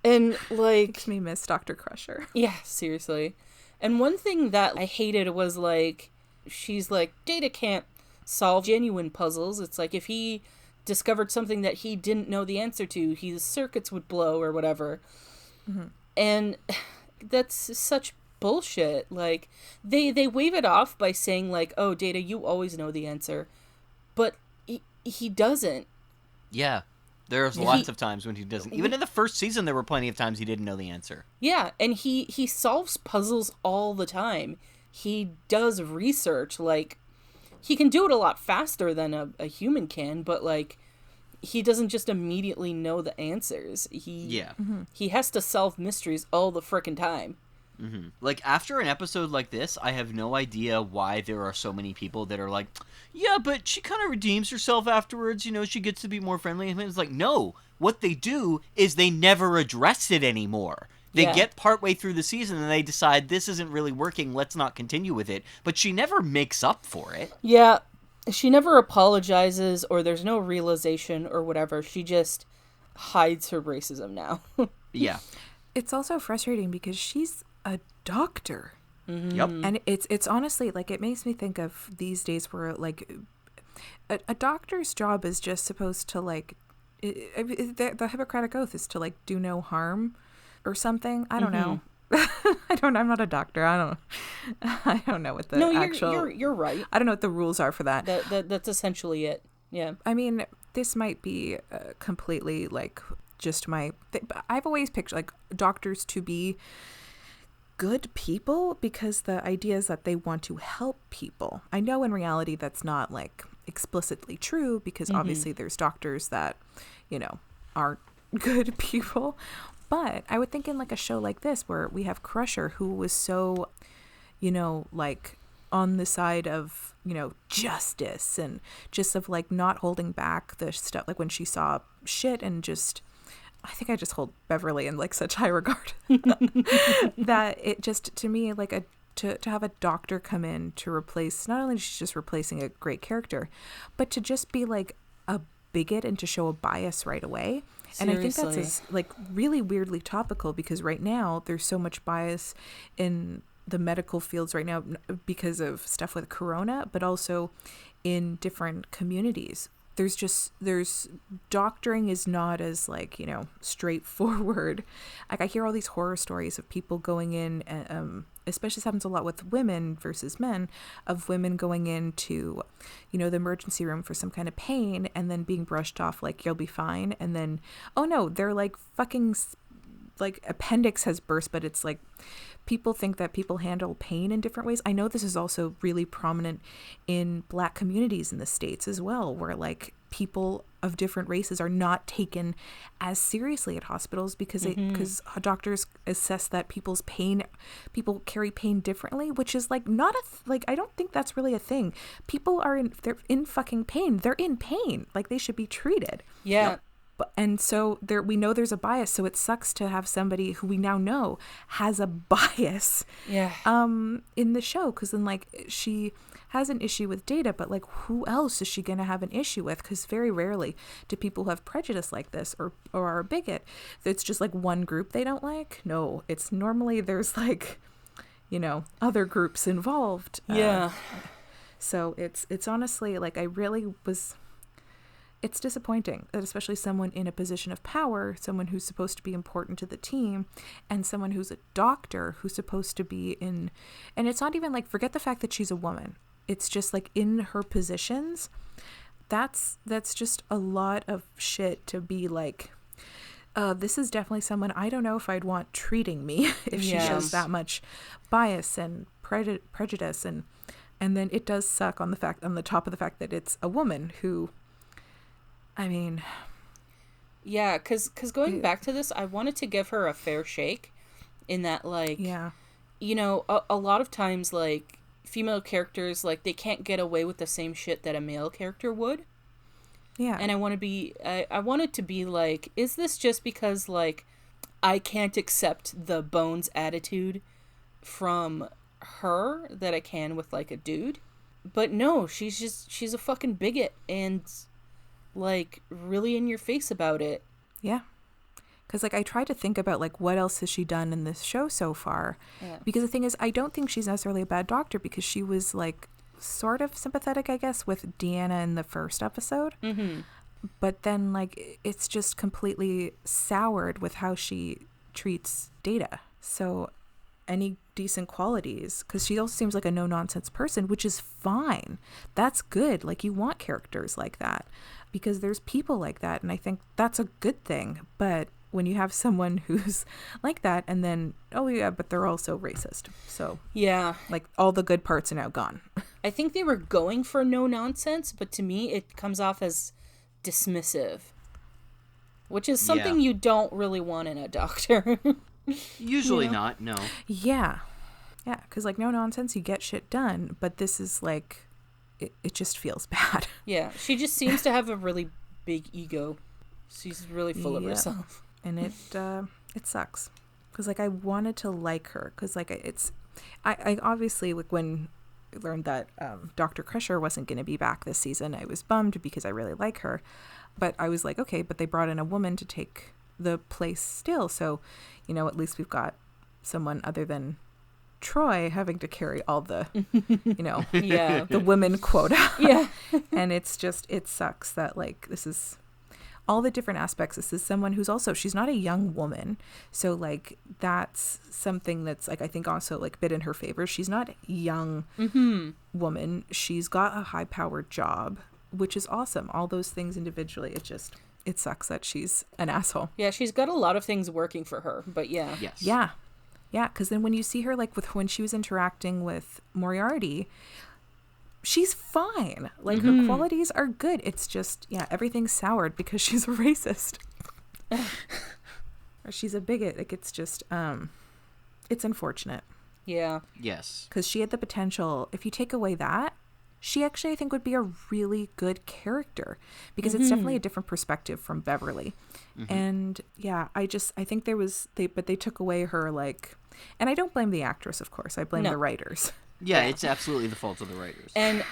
D: And, like...
F: Makes me miss Dr. Crusher.
D: Yeah, seriously. And one thing that I hated was, like, she's like, Data can't solve genuine puzzles. It's like, if he discovered something that he didn't know the answer to, his circuits would blow or whatever. And that's such bullshit. Like, they wave it off by saying, like, oh, Data, you always know the answer. But he doesn't.
E: Yeah. There's lots of times when he doesn't. Even in the first season, there were plenty of times he didn't know the answer.
D: Yeah, and he solves puzzles all the time. He does research. Like, he can do it a lot faster than a human can, but, like, he doesn't just immediately know the answers. He has to solve mysteries all the frickin' time.
E: Like, after an episode like this, I have no idea why there are so many people that are like, yeah, but she kind of redeems herself afterwards, you know, she gets to be more friendly. And it's like, no, what they do is they never address it anymore. They get partway through the season and they decide this isn't really working, let's not continue with it. But she never makes up for it.
D: Yeah, she never apologizes, or there's no realization or whatever. She just hides her racism now.
E: Yeah.
F: It's also frustrating because she's a doctor.
E: Yep.
F: And it's honestly, like, it makes me think of these days where, like, a doctor's job is just supposed to, like, the Hippocratic Oath is to, like, do no harm or something. I don't know. I'm not a doctor. I don't know what the actual...
D: you're right.
F: I don't know what the rules are for that.
D: That's essentially it. Yeah.
F: I mean, this might be completely, like, just my... I've always pictured, like, doctors to be good people because the idea is that they want to help people. I know in reality that's not, like, explicitly true because obviously there's doctors that, you know, aren't good people. But I would think in, like, a show like this where we have Crusher, who was so, you know, like, on the side of, you know, justice and just of, like, not holding back the stuff, like when she saw shit and just... I think I just hold Beverly in, like, such high regard that it just, to me, like, to have a doctor come in to replace, not only is she just replacing a great character, but to just be, like, a bigot and to show a bias right away.
D: Seriously.
F: And I think that's, like, really weirdly topical because right now there's so much bias in the medical fields right now because of stuff with Corona, but also in different communities. There's doctoring is not as, like, you know, straightforward. Like, I hear all these horror stories of people going in, especially this happens a lot with women versus men, of women going into, you know, the emergency room for some kind of pain and then being brushed off like, you'll be fine. And then, oh no, they're like fucking, like, appendix has burst, but it's like, people think that people handle pain in different ways. I know this is also really prominent in Black communities in the States as well, where, like, people of different races are not taken as seriously at hospitals because doctors assess that people carry pain differently, which is, like, not like, I don't think that's really a thing. People they're in fucking pain. They're in pain. Like, they should be treated.
D: Yeah.
E: Yep.
F: And so we know there's a bias, so it sucks to have somebody who we now know has a bias in the show, because then like she has an issue with Data, but like who else is she going to have an issue with? Because very rarely do people who have prejudice like this or are a bigot, it's just like one group they don't like. No, it's normally there's like, you know, other groups involved. So it's honestly like it's disappointing that especially someone in a position of power, someone who's supposed to be important to the team, and someone who's a doctor who's supposed to be in, and it's not even like, forget the fact that she's a woman. It's just like in her positions, that's just a lot of shit to be like, this is definitely someone I don't know if I'd want treating me if she shows that much bias and prejudice, and then it does suck on the top of the fact that it's a woman who, I mean,
D: yeah, because going back to this, I wanted to give her a fair shake in that, like, you know, a lot of times, like, female characters, like, they can't get away with the same shit that a male character would.
F: Yeah.
D: And I wanted to be like, is this just because, like, I can't accept the bones attitude from her that I can with, like, a dude? But no, she's a fucking bigot, and like really in your face about it.
F: Yeah. Because like I tried to think about like what else has she done in this show so far, because the thing is I don't think she's necessarily a bad doctor, because she was like sort of sympathetic, I guess, with Deanna in the first episode, but then like it's just completely soured with how she treats Data. So any decent qualities, because she also seems like a no-nonsense person, which is fine. That's good. Like you want characters like that, because there's people like that, and I think that's a good thing. But when you have someone who's like that, and then, oh yeah, but they're also racist. So
D: yeah,
F: like all the good parts are now gone.
D: I think they were going for no nonsense, but to me it comes off as dismissive, which is something you don't really want in a doctor.
E: Usually not, no.
F: Yeah, because like no nonsense, you get shit done, but this is like, it just feels bad.
D: Yeah, she just seems to have a really big ego. She's really full of herself.
F: And it sucks. Because like I wanted to like her. Because like I obviously, like when I learned that Dr. Crusher wasn't going to be back this season, I was bummed because I really like her. But I was like, okay, but they brought in a woman to take the place still. So, you know, at least we've got someone other than Troy having to carry all the, you know, the women quota.
D: Yeah.
F: And it's just, it sucks that like, this is all the different aspects. This is someone who's also, she's not a young woman. So like, that's something that's like, I think also like bit in her favor. She's not a young woman. She's got a high powered job, which is awesome. All those things individually, it sucks that she's an asshole.
D: Yeah. She's got a lot of things working for her, but yeah.
E: Yes.
F: Yeah. Yeah, because then when you see her, like, when she was interacting with Moriarty, she's fine. Like, her qualities are good. It's just, everything's soured because she's a racist. Or she's a bigot. Like, it's just, it's unfortunate.
D: Yeah.
E: Yes.
F: Because she had the potential, if you take away that, she actually, I think, would be a really good character. Because it's definitely a different perspective from Beverly. And, I think but they took away her, like... And I don't blame the actress, of course. I blame the writers.
E: Yeah, it's absolutely the fault of the writers.
D: And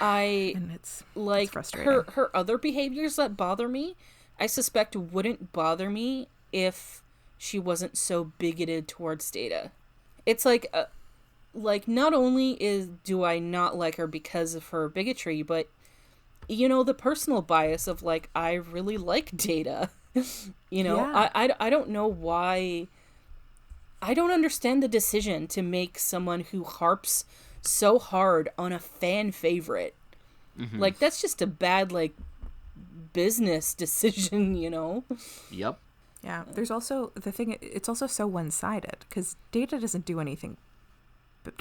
F: it's
D: frustrating. Her other behaviors that bother me, I suspect wouldn't bother me if she wasn't so bigoted towards Data. It's like not only do I not like her because of her bigotry, but you know, the personal bias of like, I really like Data. You know, I don't know why. I don't understand the decision to make someone who harps so hard on a fan favorite. Like, that's just a bad, like, business decision, you know?
E: Yep.
F: Yeah, there's also, the thing, it's also so one-sided, because Data doesn't do anything.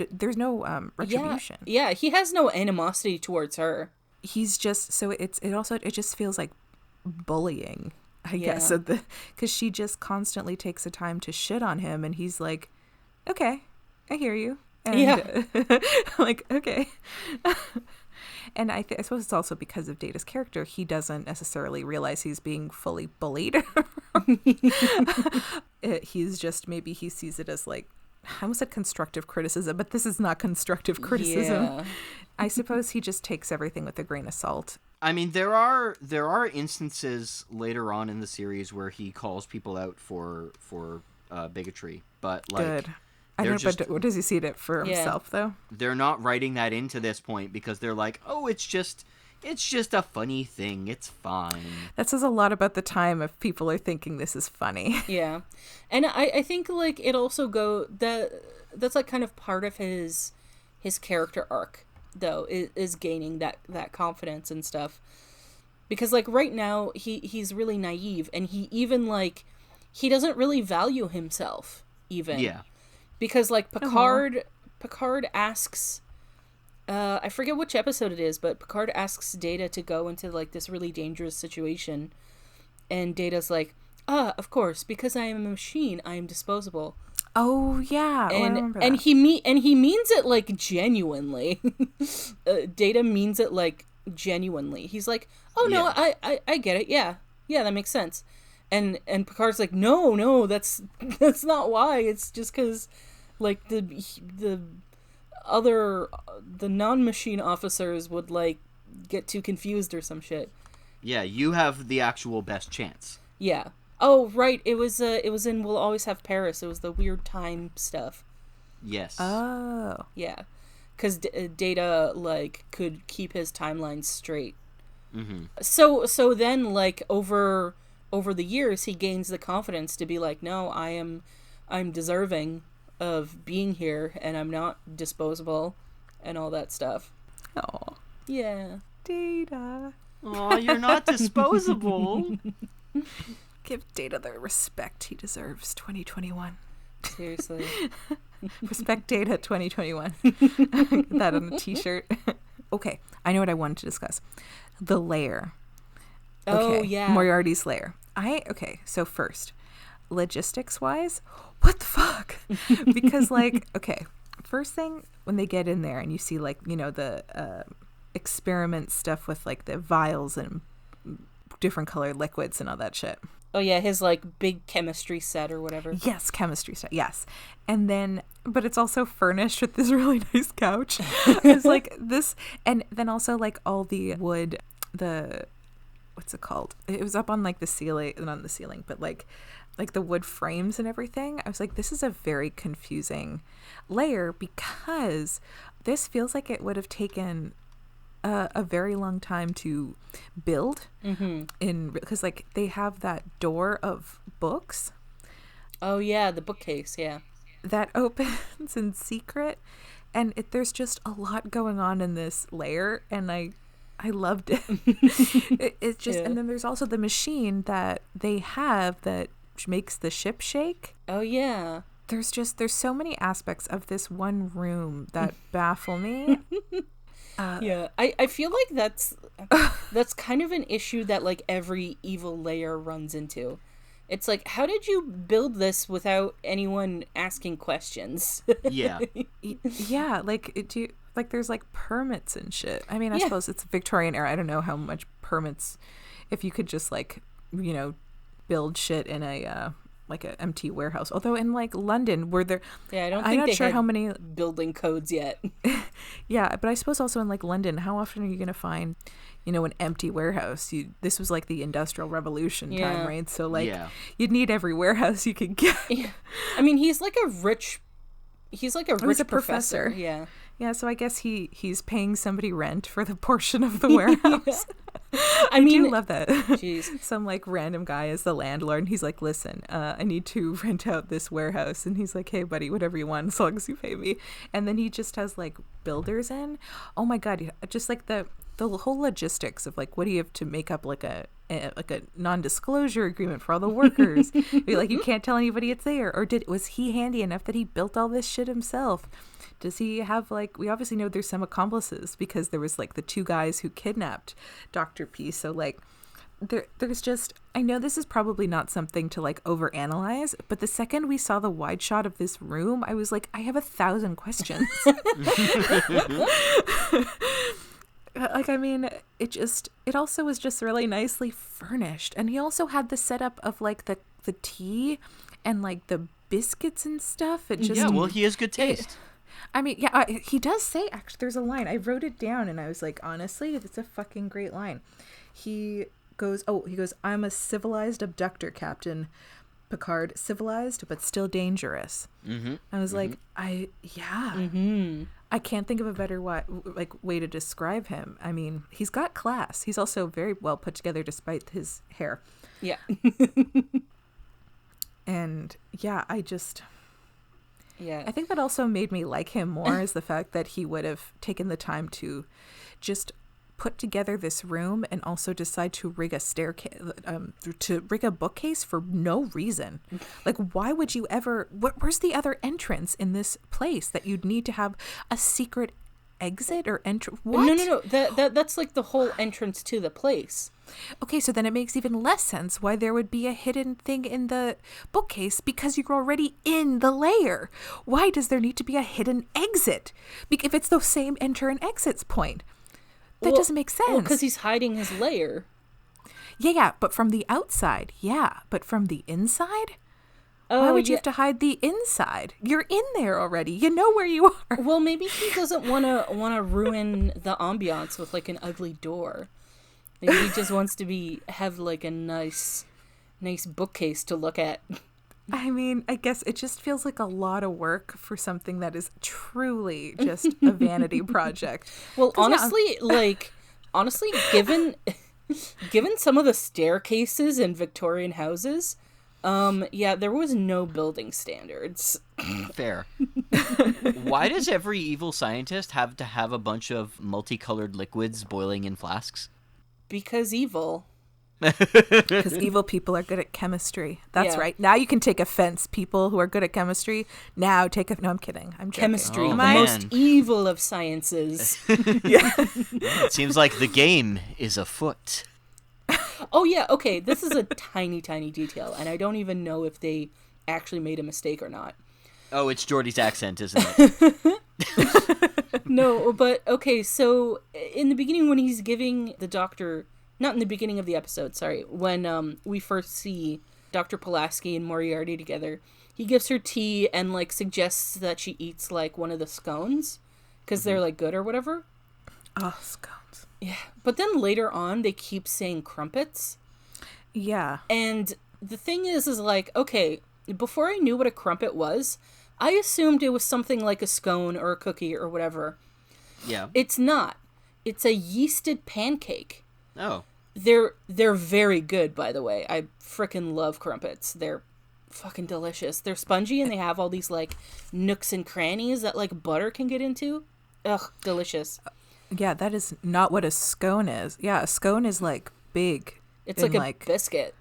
F: There's no retribution.
D: Yeah, he has no animosity towards her.
F: He's just, so it just feels like bullying. I guess, because she just constantly takes the time to shit on him, and he's like, okay, I hear you. And like, okay. And I suppose it's also because of Data's character. He doesn't necessarily realize he's being fully bullied. He's just, maybe he sees it as like, I almost said constructive criticism, but this is not constructive criticism.
D: Yeah.
F: I suppose he just takes everything with a grain of salt.
E: I mean, there are instances later on in the series where he calls people out for bigotry, but like,
F: Good. I don't know, but what does he see it for himself though?
E: They're not writing that into this point because they're like, oh, it's just a funny thing. It's fine.
F: That says a lot about the time if people are thinking this is funny.
D: Yeah. And I think like it also that's like kind of part of his character arc though, is gaining that confidence and stuff. Because like right now he's really naive, and he even like he doesn't really value himself even.
E: Yeah.
D: Because like Picard asks I forget which episode it is, but Picard asks Data to go into like this really dangerous situation, and Data's like, of course, because I am a machine, I am disposable.
F: Oh yeah, I remember that.
D: And he means it like genuinely. Data means it like genuinely. He's like, oh no, I get it. Yeah, that makes sense. And Picard's like, no, that's not why. It's just because like the non-machine officers would like get too confused or some shit.
E: Yeah, you have the actual best chance.
D: Yeah. Oh, right. It was in We'll Always Have Paris. It was the weird time stuff.
E: Yes.
F: Oh.
D: Yeah. Because Data like could keep his timeline straight.
E: Mm-hmm.
D: So then like over the years he gains the confidence to be like, no, I'm deserving of being here, and I'm not disposable, and all that stuff.
F: Oh,
D: yeah,
F: Data.
E: Oh, you're not disposable.
F: Give Data the respect he deserves. 2021.
D: Seriously.
F: Respect Data 2021. That on a t-shirt. Okay, I know what I wanted to discuss. The lair. Okay,
D: oh yeah,
F: Moriarty's lair. So first, logistics wise, what the fuck? Because like, okay, first thing when they get in there and you see like, you know, the experiment stuff with like the vials and different colored liquids and all that shit.
D: Oh yeah, his like big chemistry set or whatever.
F: Yes, chemistry set. Yes. And then, but it's also furnished with this really nice couch. It's like this, and then also like all the wood, what's it called? It was up on like the ceiling, not on the ceiling, but like the wood frames and everything. I was like, this is a very confusing layer, because this feels like it would have taken a very long time to build. Mm-hmm. Because like they have that door of books.
D: Oh yeah, the bookcase. Yeah,
F: that opens in secret, and there's just a lot going on in this layer, and I loved it. It's just, and then there's also the machine that they have that makes the ship shake.
D: Oh yeah.
F: There's so many aspects of this one room that baffle me.
D: Yeah, I feel like that's kind of an issue that like every evil layer runs into. It's like, how did you build this without anyone asking questions?
E: Yeah.
F: Yeah, like there's like permits and shit. I mean, I suppose it's Victorian era. I don't know how much permits, if you could just like, you know, build shit in a like an empty warehouse. Although in like London, where there,
D: yeah, I'm
F: not
D: they
F: sure
D: had
F: how many
D: building codes yet.
F: Yeah, but I suppose also in like London, how often are you gonna find, you know, an empty warehouse? This was like the Industrial Revolution time, right? So like you'd need every warehouse you could get.
D: Yeah. I mean, he's like a rich professor. Yeah.
F: Yeah, so I guess he's paying somebody rent for the portion of the warehouse. I do love that.
D: Jeez.
F: Some like random guy is the landlord, and he's like, listen, I need to rent out this warehouse. And he's like, hey buddy, whatever you want, as long as you pay me. And then he just has like builders in. Oh my God. Just like the whole logistics of like, what do you have to make up like a non-disclosure agreement for all the workers? Like, you can't tell anybody it's there. Or was he handy enough that he built all this shit himself? Does he have like, we obviously know there's some accomplices, because there was like the two guys who kidnapped Dr. P. So like there's just, I know this is probably not something to like overanalyze, but the second we saw the wide shot of this room, I was like, I have 1,000 questions. Like, I mean, it also was just really nicely furnished. And he also had the setup of like the tea and like the biscuits and stuff. It just,
E: Yeah, well, he has good taste.
F: I mean, yeah, he does say, actually, there's a line. I wrote it down and I was like, honestly, it's a fucking great line. He goes, I'm a civilized abductor, Captain Picard. Civilized, but still dangerous. Mm-hmm. I was like,
D: Mm-hmm.
F: I can't think of a better way to describe him. I mean, he's got class. He's also very well put together despite his hair.
D: Yeah.
F: And yeah, I think that also made me like him more is the fact that he would have taken the time to just put together this room and also decide to rig a staircase, to rig a bookcase for no reason. Like, why would you ever, where's the other entrance in this place that you'd need to have a secret exit or entrance? What?
D: No. That's like the whole entrance to the place.
F: Okay, so then it makes even less sense why there would be a hidden thing in the bookcase because you're already in the layer. Why does there need to be a hidden exit? If it's the same enter and exits point. That doesn't make sense.
D: Well, because he's hiding his lair.
F: Yeah, but from the outside, yeah. But from the inside? Why would you have to hide the inside? You're in there already. You know where you are.
D: Well, maybe he doesn't want to ruin the ambiance with like an ugly door. Maybe he just wants to have like a nice bookcase to look at.
F: I mean, I guess it just feels like a lot of work for something that is truly just a vanity project.
D: Well, honestly, given some of the staircases in Victorian houses, there was no building standards.
E: Fair. Why does every evil scientist have to have a bunch of multicolored liquids boiling in flasks?
D: Because evil.
F: Because evil people are good at chemistry. That's right. Now you can take offense, people who are good at chemistry. Now no, I'm kidding. I'm joking.
D: Chemistry, the most evil of sciences.
F: Yeah.
E: It seems like the game is afoot.
D: Oh, yeah. Okay, this is a tiny, tiny detail, and I don't even know if they actually made a mistake or not.
E: Oh, it's Geordi's accent, isn't it?
D: No, but okay, so in the beginning when he's giving the doctor... Not in the beginning of the episode, sorry. When we first see Dr. Pulaski and Moriarty together, he gives her tea and, like, suggests that she eats, like, one of the scones. Because they're, like, good or whatever.
F: Oh, scones.
D: Yeah. But then later on, they keep saying crumpets.
F: Yeah.
D: And the thing is like, okay, before I knew what a crumpet was, I assumed it was something like a scone or a cookie or whatever.
E: Yeah.
D: It's not. It's a yeasted pancake.
E: Oh.
D: They're very good, by the way. I frickin' love crumpets. They're fucking delicious. They're spongy and they have all these like nooks and crannies that like butter can get into. Ugh, delicious.
F: Yeah, that is not what a scone is. Yeah, a scone is like big.
D: It's like a biscuit.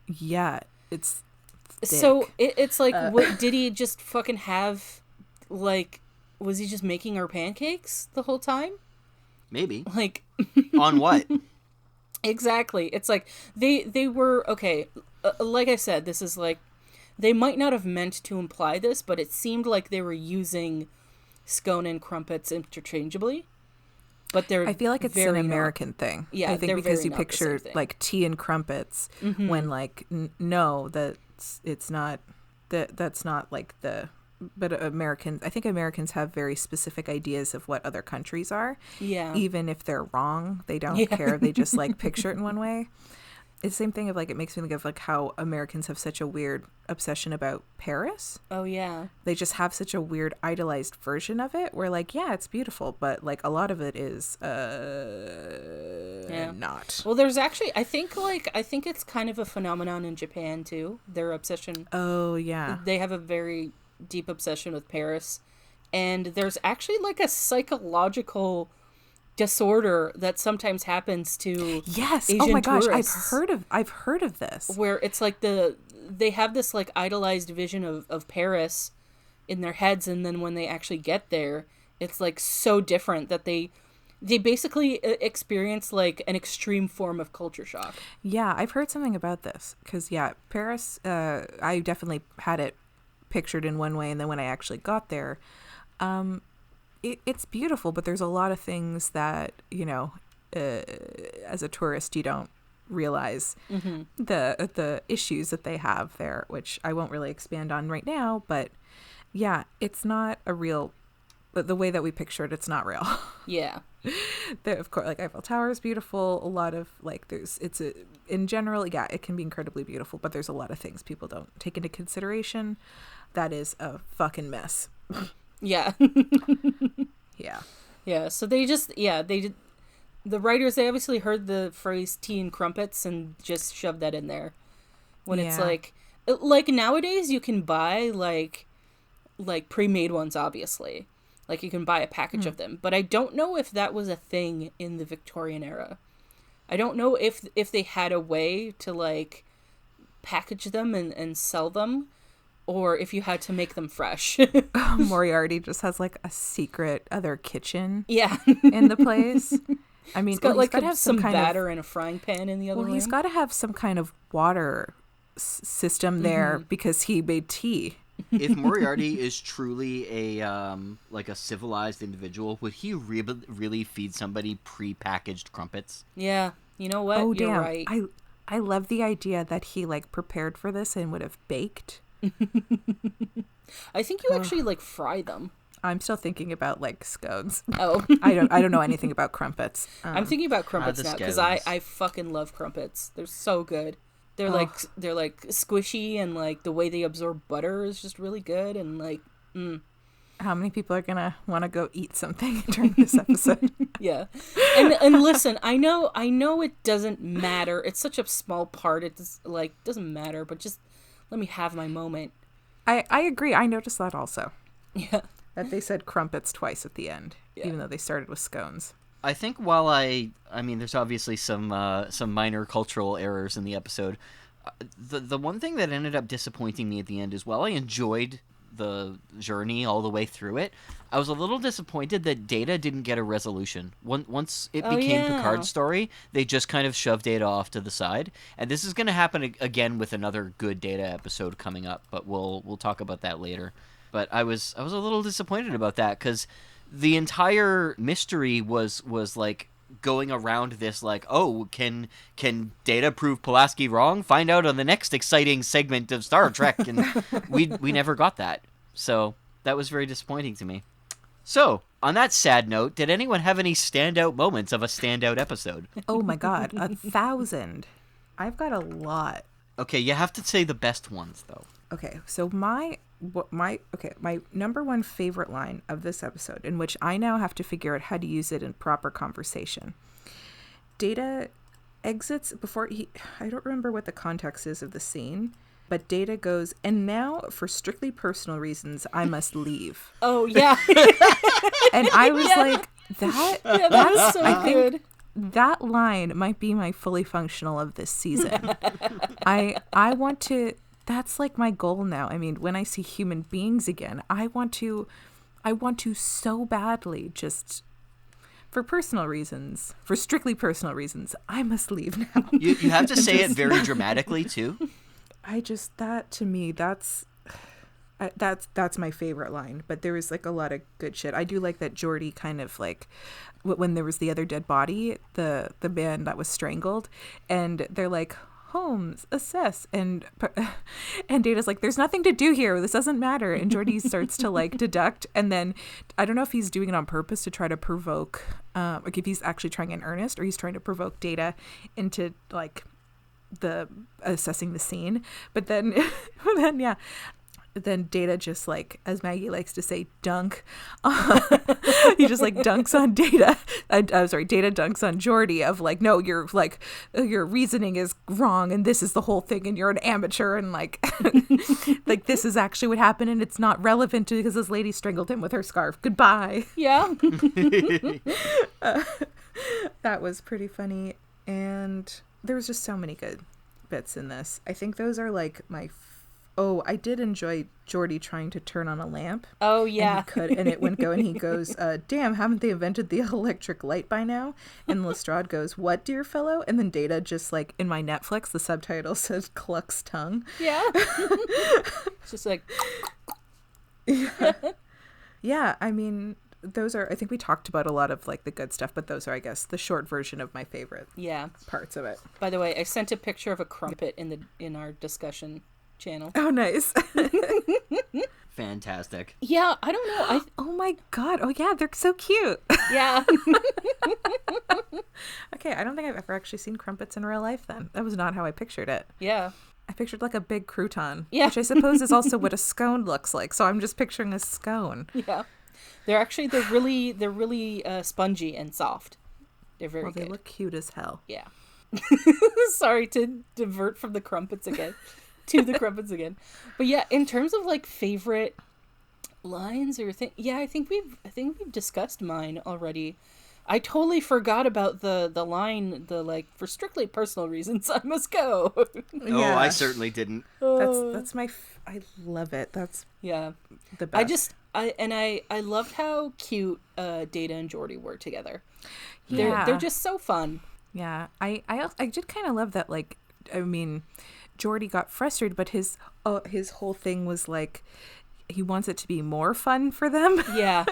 F: Yeah, it's thick.
D: So it's like, what did he just fucking have? Like, was he just making her pancakes the whole time?
E: Maybe.
D: Like,
E: on what?
D: Exactly. It's like they were okay. Like I said, this is like they might not have meant to imply this, but it seemed like they were using scone and crumpets interchangeably. But I
F: feel like it's an American thing.
D: Yeah,
F: I think because you picture like tea and crumpets when like no, it's not that's not like the. But I think Americans have very specific ideas of what other countries are.
D: Yeah.
F: Even if they're wrong, they don't care. They just like picture it in one way. It's the same thing of like, it makes me think of like how Americans have such a weird obsession about Paris.
D: Oh, yeah.
F: They just have such a weird idolized version of it where like, yeah, it's beautiful, but like a lot of it is not.
D: Well, there's actually, I think it's kind of a phenomenon in Japan too. Their obsession.
F: Oh, yeah.
D: They have a very deep obsession with Paris, and there's actually like a psychological disorder that sometimes happens to Asian
F: oh my gosh,
D: tourists,
F: I've heard of this,
D: where it's like they have this like idolized vision of Paris in their heads, and then when they actually get there, it's like so different that they basically experience like an extreme form of culture shock.
F: Yeah, I've heard something about this because Paris, I definitely had it pictured in one way, and then when I actually got there, it's beautiful, but there's a lot of things that, as a tourist, you don't realize the issues that they have there, which I won't really expand on right now. But yeah, it's not a real, the way that we picture it, it's not real.
D: Yeah.
F: Of course, like Eiffel Tower is beautiful. A lot of in general, yeah, it can be incredibly beautiful, but there's a lot of things people don't take into consideration. That is a fucking mess.
D: Yeah.
F: Yeah.
D: Yeah. So they did. The writers, they obviously heard the phrase tea and crumpets and just shoved that in there. When it's like nowadays you can buy like pre-made ones, obviously. Like you can buy a package of them, but I don't know if that was a thing in the Victorian era. I don't know if they had a way to like package them and sell them, or if you had to make them fresh.
F: Moriarty just has like a secret other kitchen.
D: Yeah.
F: In the place. I mean,
D: he's got
F: he's got to have
D: some
F: kind
D: batter
F: of,
D: and a frying pan in the other room.
F: He's got to have some kind of water system there because he made tea.
E: If Moriarty is truly a civilized individual, would he really feed somebody pre-packaged crumpets?
D: Yeah, you know what?
F: Oh,
D: You're
F: damn.
D: right.
F: I love the idea that he like prepared for this and would have baked.
D: I think you actually like fry them.
F: I'm still thinking about like scones.
D: Oh,
F: I don't know anything about crumpets.
D: I'm thinking about crumpets now because I
E: scones.
D: fucking love crumpets. They're so good. They're like squishy, and like the way they absorb butter is just really good, and like
F: How many people are gonna want to go eat something during this episode?
D: Yeah. And listen, I know it doesn't matter. It's such a small part. It doesn't matter, but just let me have my moment.
F: I agree. I noticed that also.
D: Yeah.
F: That they said crumpets twice at the end, even though they started with scones.
E: I think while I mean, there's obviously some minor cultural errors in the episode. The one thing that ended up disappointing me at the end is while I enjoyed the journey all the way through it, I was a little disappointed that Data didn't get a resolution. Once it became Picard's story, they just kind of shoved Data off to the side. And this is going to happen again with another good Data episode coming up, but we'll talk about that later. But I was a little disappointed about that because the entire mystery was like going around this like, oh, can Data prove Pulaski wrong? Find out on the next exciting segment of Star Trek, and we never got that. So that was very disappointing to me. So, on that sad note, did anyone have any standout moments of a standout episode?
F: Oh my god, 1,000. I've got a lot.
E: Okay, you have to say the best ones though.
F: Okay, so my number one favorite line of this episode, in which I now have to figure out how to use it in proper conversation. Data exits before I don't remember what the context is of the scene, but Data goes, and now for strictly personal reasons, I must leave.
D: Oh yeah.
F: And I was like,
D: that's so good.
F: That line might be my fully functional of this season. I want to. That's like my goal now. I mean, when I see human beings again, I want to so badly, just for personal reasons, for strictly personal reasons, I must leave now.
E: You have to say it very dramatically too.
F: That to me, that's my favorite line. But there was like a lot of good shit. I do like that Geordi kind of like, when there was the other dead body, the man that was strangled, and they're like, Holmes, assess, and Data's like, there's nothing to do here, this doesn't matter, and Geordi starts to like deduct, and then I don't know if he's doing it on purpose to try to provoke, like if he's actually trying in earnest, or he's trying to provoke Data into like the assessing the scene, but then then Data just like, as Maggie likes to say, dunk. He just like dunks on Data. Data dunks on Geordi of like, no, you're like, your reasoning is wrong and this is the whole thing and you're an amateur and like, like this is actually what happened and it's not relevant because this lady strangled him with her scarf. Goodbye.
D: Yeah.
F: That was pretty funny. And there was just so many good bits in this. I think those are like my I did enjoy Geordi trying to turn on a lamp.
D: Oh, yeah.
F: And it wouldn't go, and he goes, damn, haven't they invented the electric light by now? And Lestrade goes, what, dear fellow? And then Data just, like, in my Netflix, the subtitle says clucks tongue.
D: Yeah. It's just like...
F: Yeah, I mean, those are, I think we talked about a lot of like the good stuff, but those are, I guess, the short version of my favorite
D: Yeah.
F: parts of it.
D: By the way, I sent a picture of a crumpet in our discussion channel.
F: Oh, nice.
E: Fantastic.
D: Yeah, I don't know.
F: Oh my God. Oh yeah, they're so cute.
D: Yeah.
F: Okay, I don't think I've ever actually seen crumpets in real life then. That was not how I pictured it.
D: Yeah.
F: I pictured like a big crouton,
D: Yeah.
F: which I suppose is also what a scone looks like. So I'm just picturing a scone.
D: Yeah. They're really spongy and soft. They're very
F: Well, they
D: good.
F: look cute as hell.
D: Yeah. Sorry to divert from the crumpets again. To the crumpets again. But yeah, in terms of like favorite lines or yeah, I think we've discussed mine already. I totally forgot about the line, like, for strictly personal reasons I must go.
E: Oh, I certainly didn't.
F: That's my I love it. That's
D: Yeah.
F: the best.
D: I loved how cute Data and Geordi were together.
F: Yeah.
D: They're just so fun.
F: Yeah, I did kind of love that. Like, I mean, Geordi got frustrated, but his whole thing was like he wants it to be more fun for them.
D: Yeah.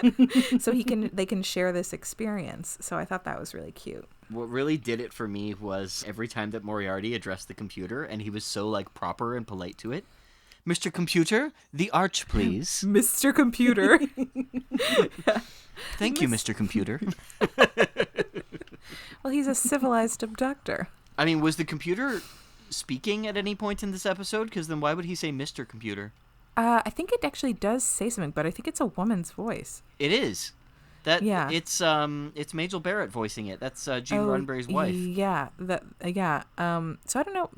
F: So they can share this experience. So I thought that was really cute.
E: What really did it for me was every time that Moriarty addressed the computer, and he was so like proper and polite to it. Mr. Computer, the arch, please.
F: Mr. Computer.
E: Thank you, Mr. Computer.
F: Well, he's a civilized abductor.
E: I mean, was the computer speaking at any point in this episode? Because then why would he say Mr. Computer?
F: I think it actually does say something, but I think it's a woman's voice.
E: It is.
F: Yeah.
E: It's Majel Barrett voicing it. That's Gene Roddenberry's wife.
F: Yeah, yeah. So I don't know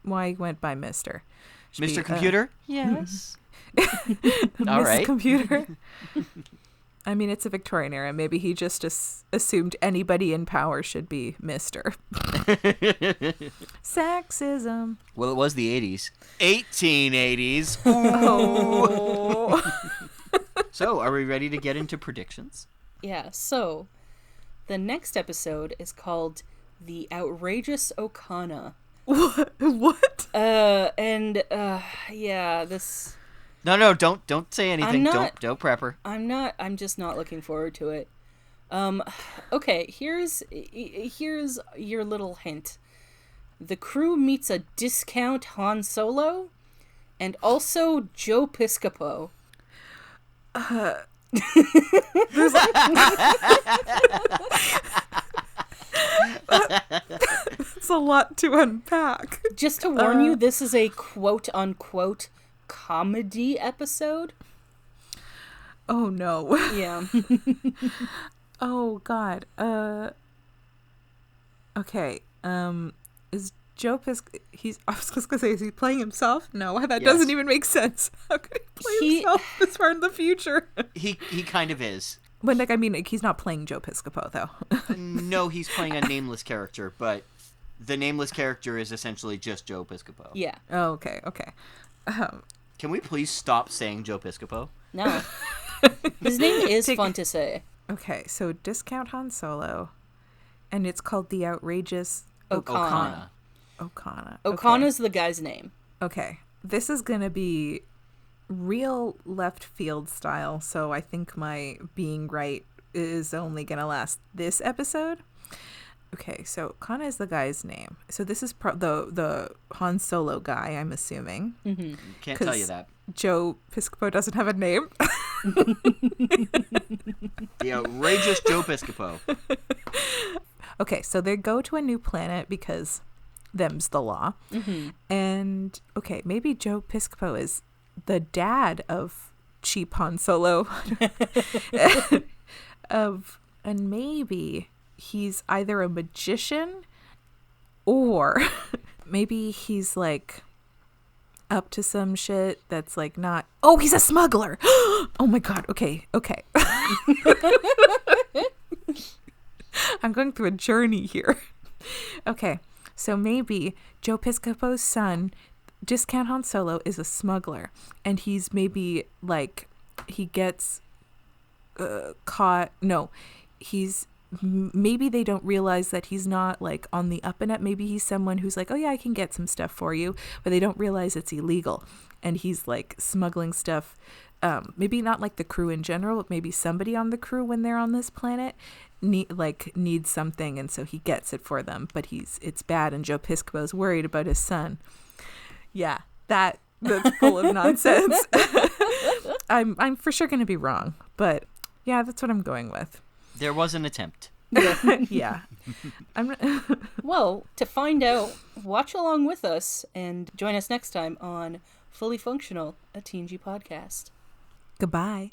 F: why he went by Mr. Should
E: Mr.
F: be,
E: Computer? Yes.
F: All
E: right.
F: Computer. I mean, it's a Victorian era. Maybe he just assumed anybody in power should be Mr. Sexism.
E: Well, it was the 80s. 1880s.
F: Oh.
E: So, are we ready to get into predictions?
D: Yeah, so the next episode is called The Outrageous Okana.
F: What?
D: Yeah, this...
E: No, don't say anything. Don't prep her.
D: I'm just not looking forward to it. Okay, here's your little hint. The crew meets a discount Han Solo and also Joe Piscopo.
F: It's a lot to unpack.
D: Just to warn you, this is a quote-unquote comedy episode.
F: Oh, no.
D: Yeah.
F: Oh, God. Okay. Is Joe Piscopo... I was just going to say, is he playing himself? No, that
E: Yes.
F: doesn't even make sense. How could he play himself this far in the future?
E: He kind of is.
F: But, like, I mean, like, he's not playing Joe Piscopo, though.
E: No, he's playing a nameless character, but the nameless character is essentially just Joe Piscopo.
D: Yeah.
F: Oh, okay.
E: Can we please stop saying Joe Piscopo?
D: No. His name is fun to say.
F: Okay, so discount Han Solo, and it's called The Outrageous
D: Okana.
F: Okana.
D: Okana's the guy's name.
F: Okay. This is going to be real left field style, so I think my being right is only going to last this episode. Okay, so Okana is the guy's name. So this is the Han Solo guy, I'm assuming.
D: Mm-hmm.
E: Can't tell you that.
F: Joe Piscopo doesn't have a name.
E: The outrageous Joe Piscopo.
F: Okay, so they go to a new planet because them's the law.
D: Mm-hmm.
F: And, okay, maybe Joe Piscopo is the dad of cheap Han Solo. And maybe he's either a magician or maybe he's, like, up to some shit that's, like, not... Oh, he's a smuggler! Oh, my God. Okay. I'm going through a journey here. Okay, so maybe Joe Piscopo's son, Discount Han Solo, is a smuggler, and he's maybe like he gets caught. No, maybe they don't realize that he's not like on the up and up. Maybe he's someone who's like, oh yeah, I can get some stuff for you, but they don't realize it's illegal, and he's like smuggling stuff maybe not like the crew in general, but maybe somebody on the crew when they're on this planet needs something, and so he gets it for them, but it's bad, and Joe Piscopo's worried about his son. Yeah, that's full of nonsense. I'm for sure going to be wrong, but yeah, that's what I'm going with.
E: There was an attempt.
F: Yeah.
D: Well, to find out, watch along with us and join us next time on Fully Functional, a TNG podcast.
F: Goodbye.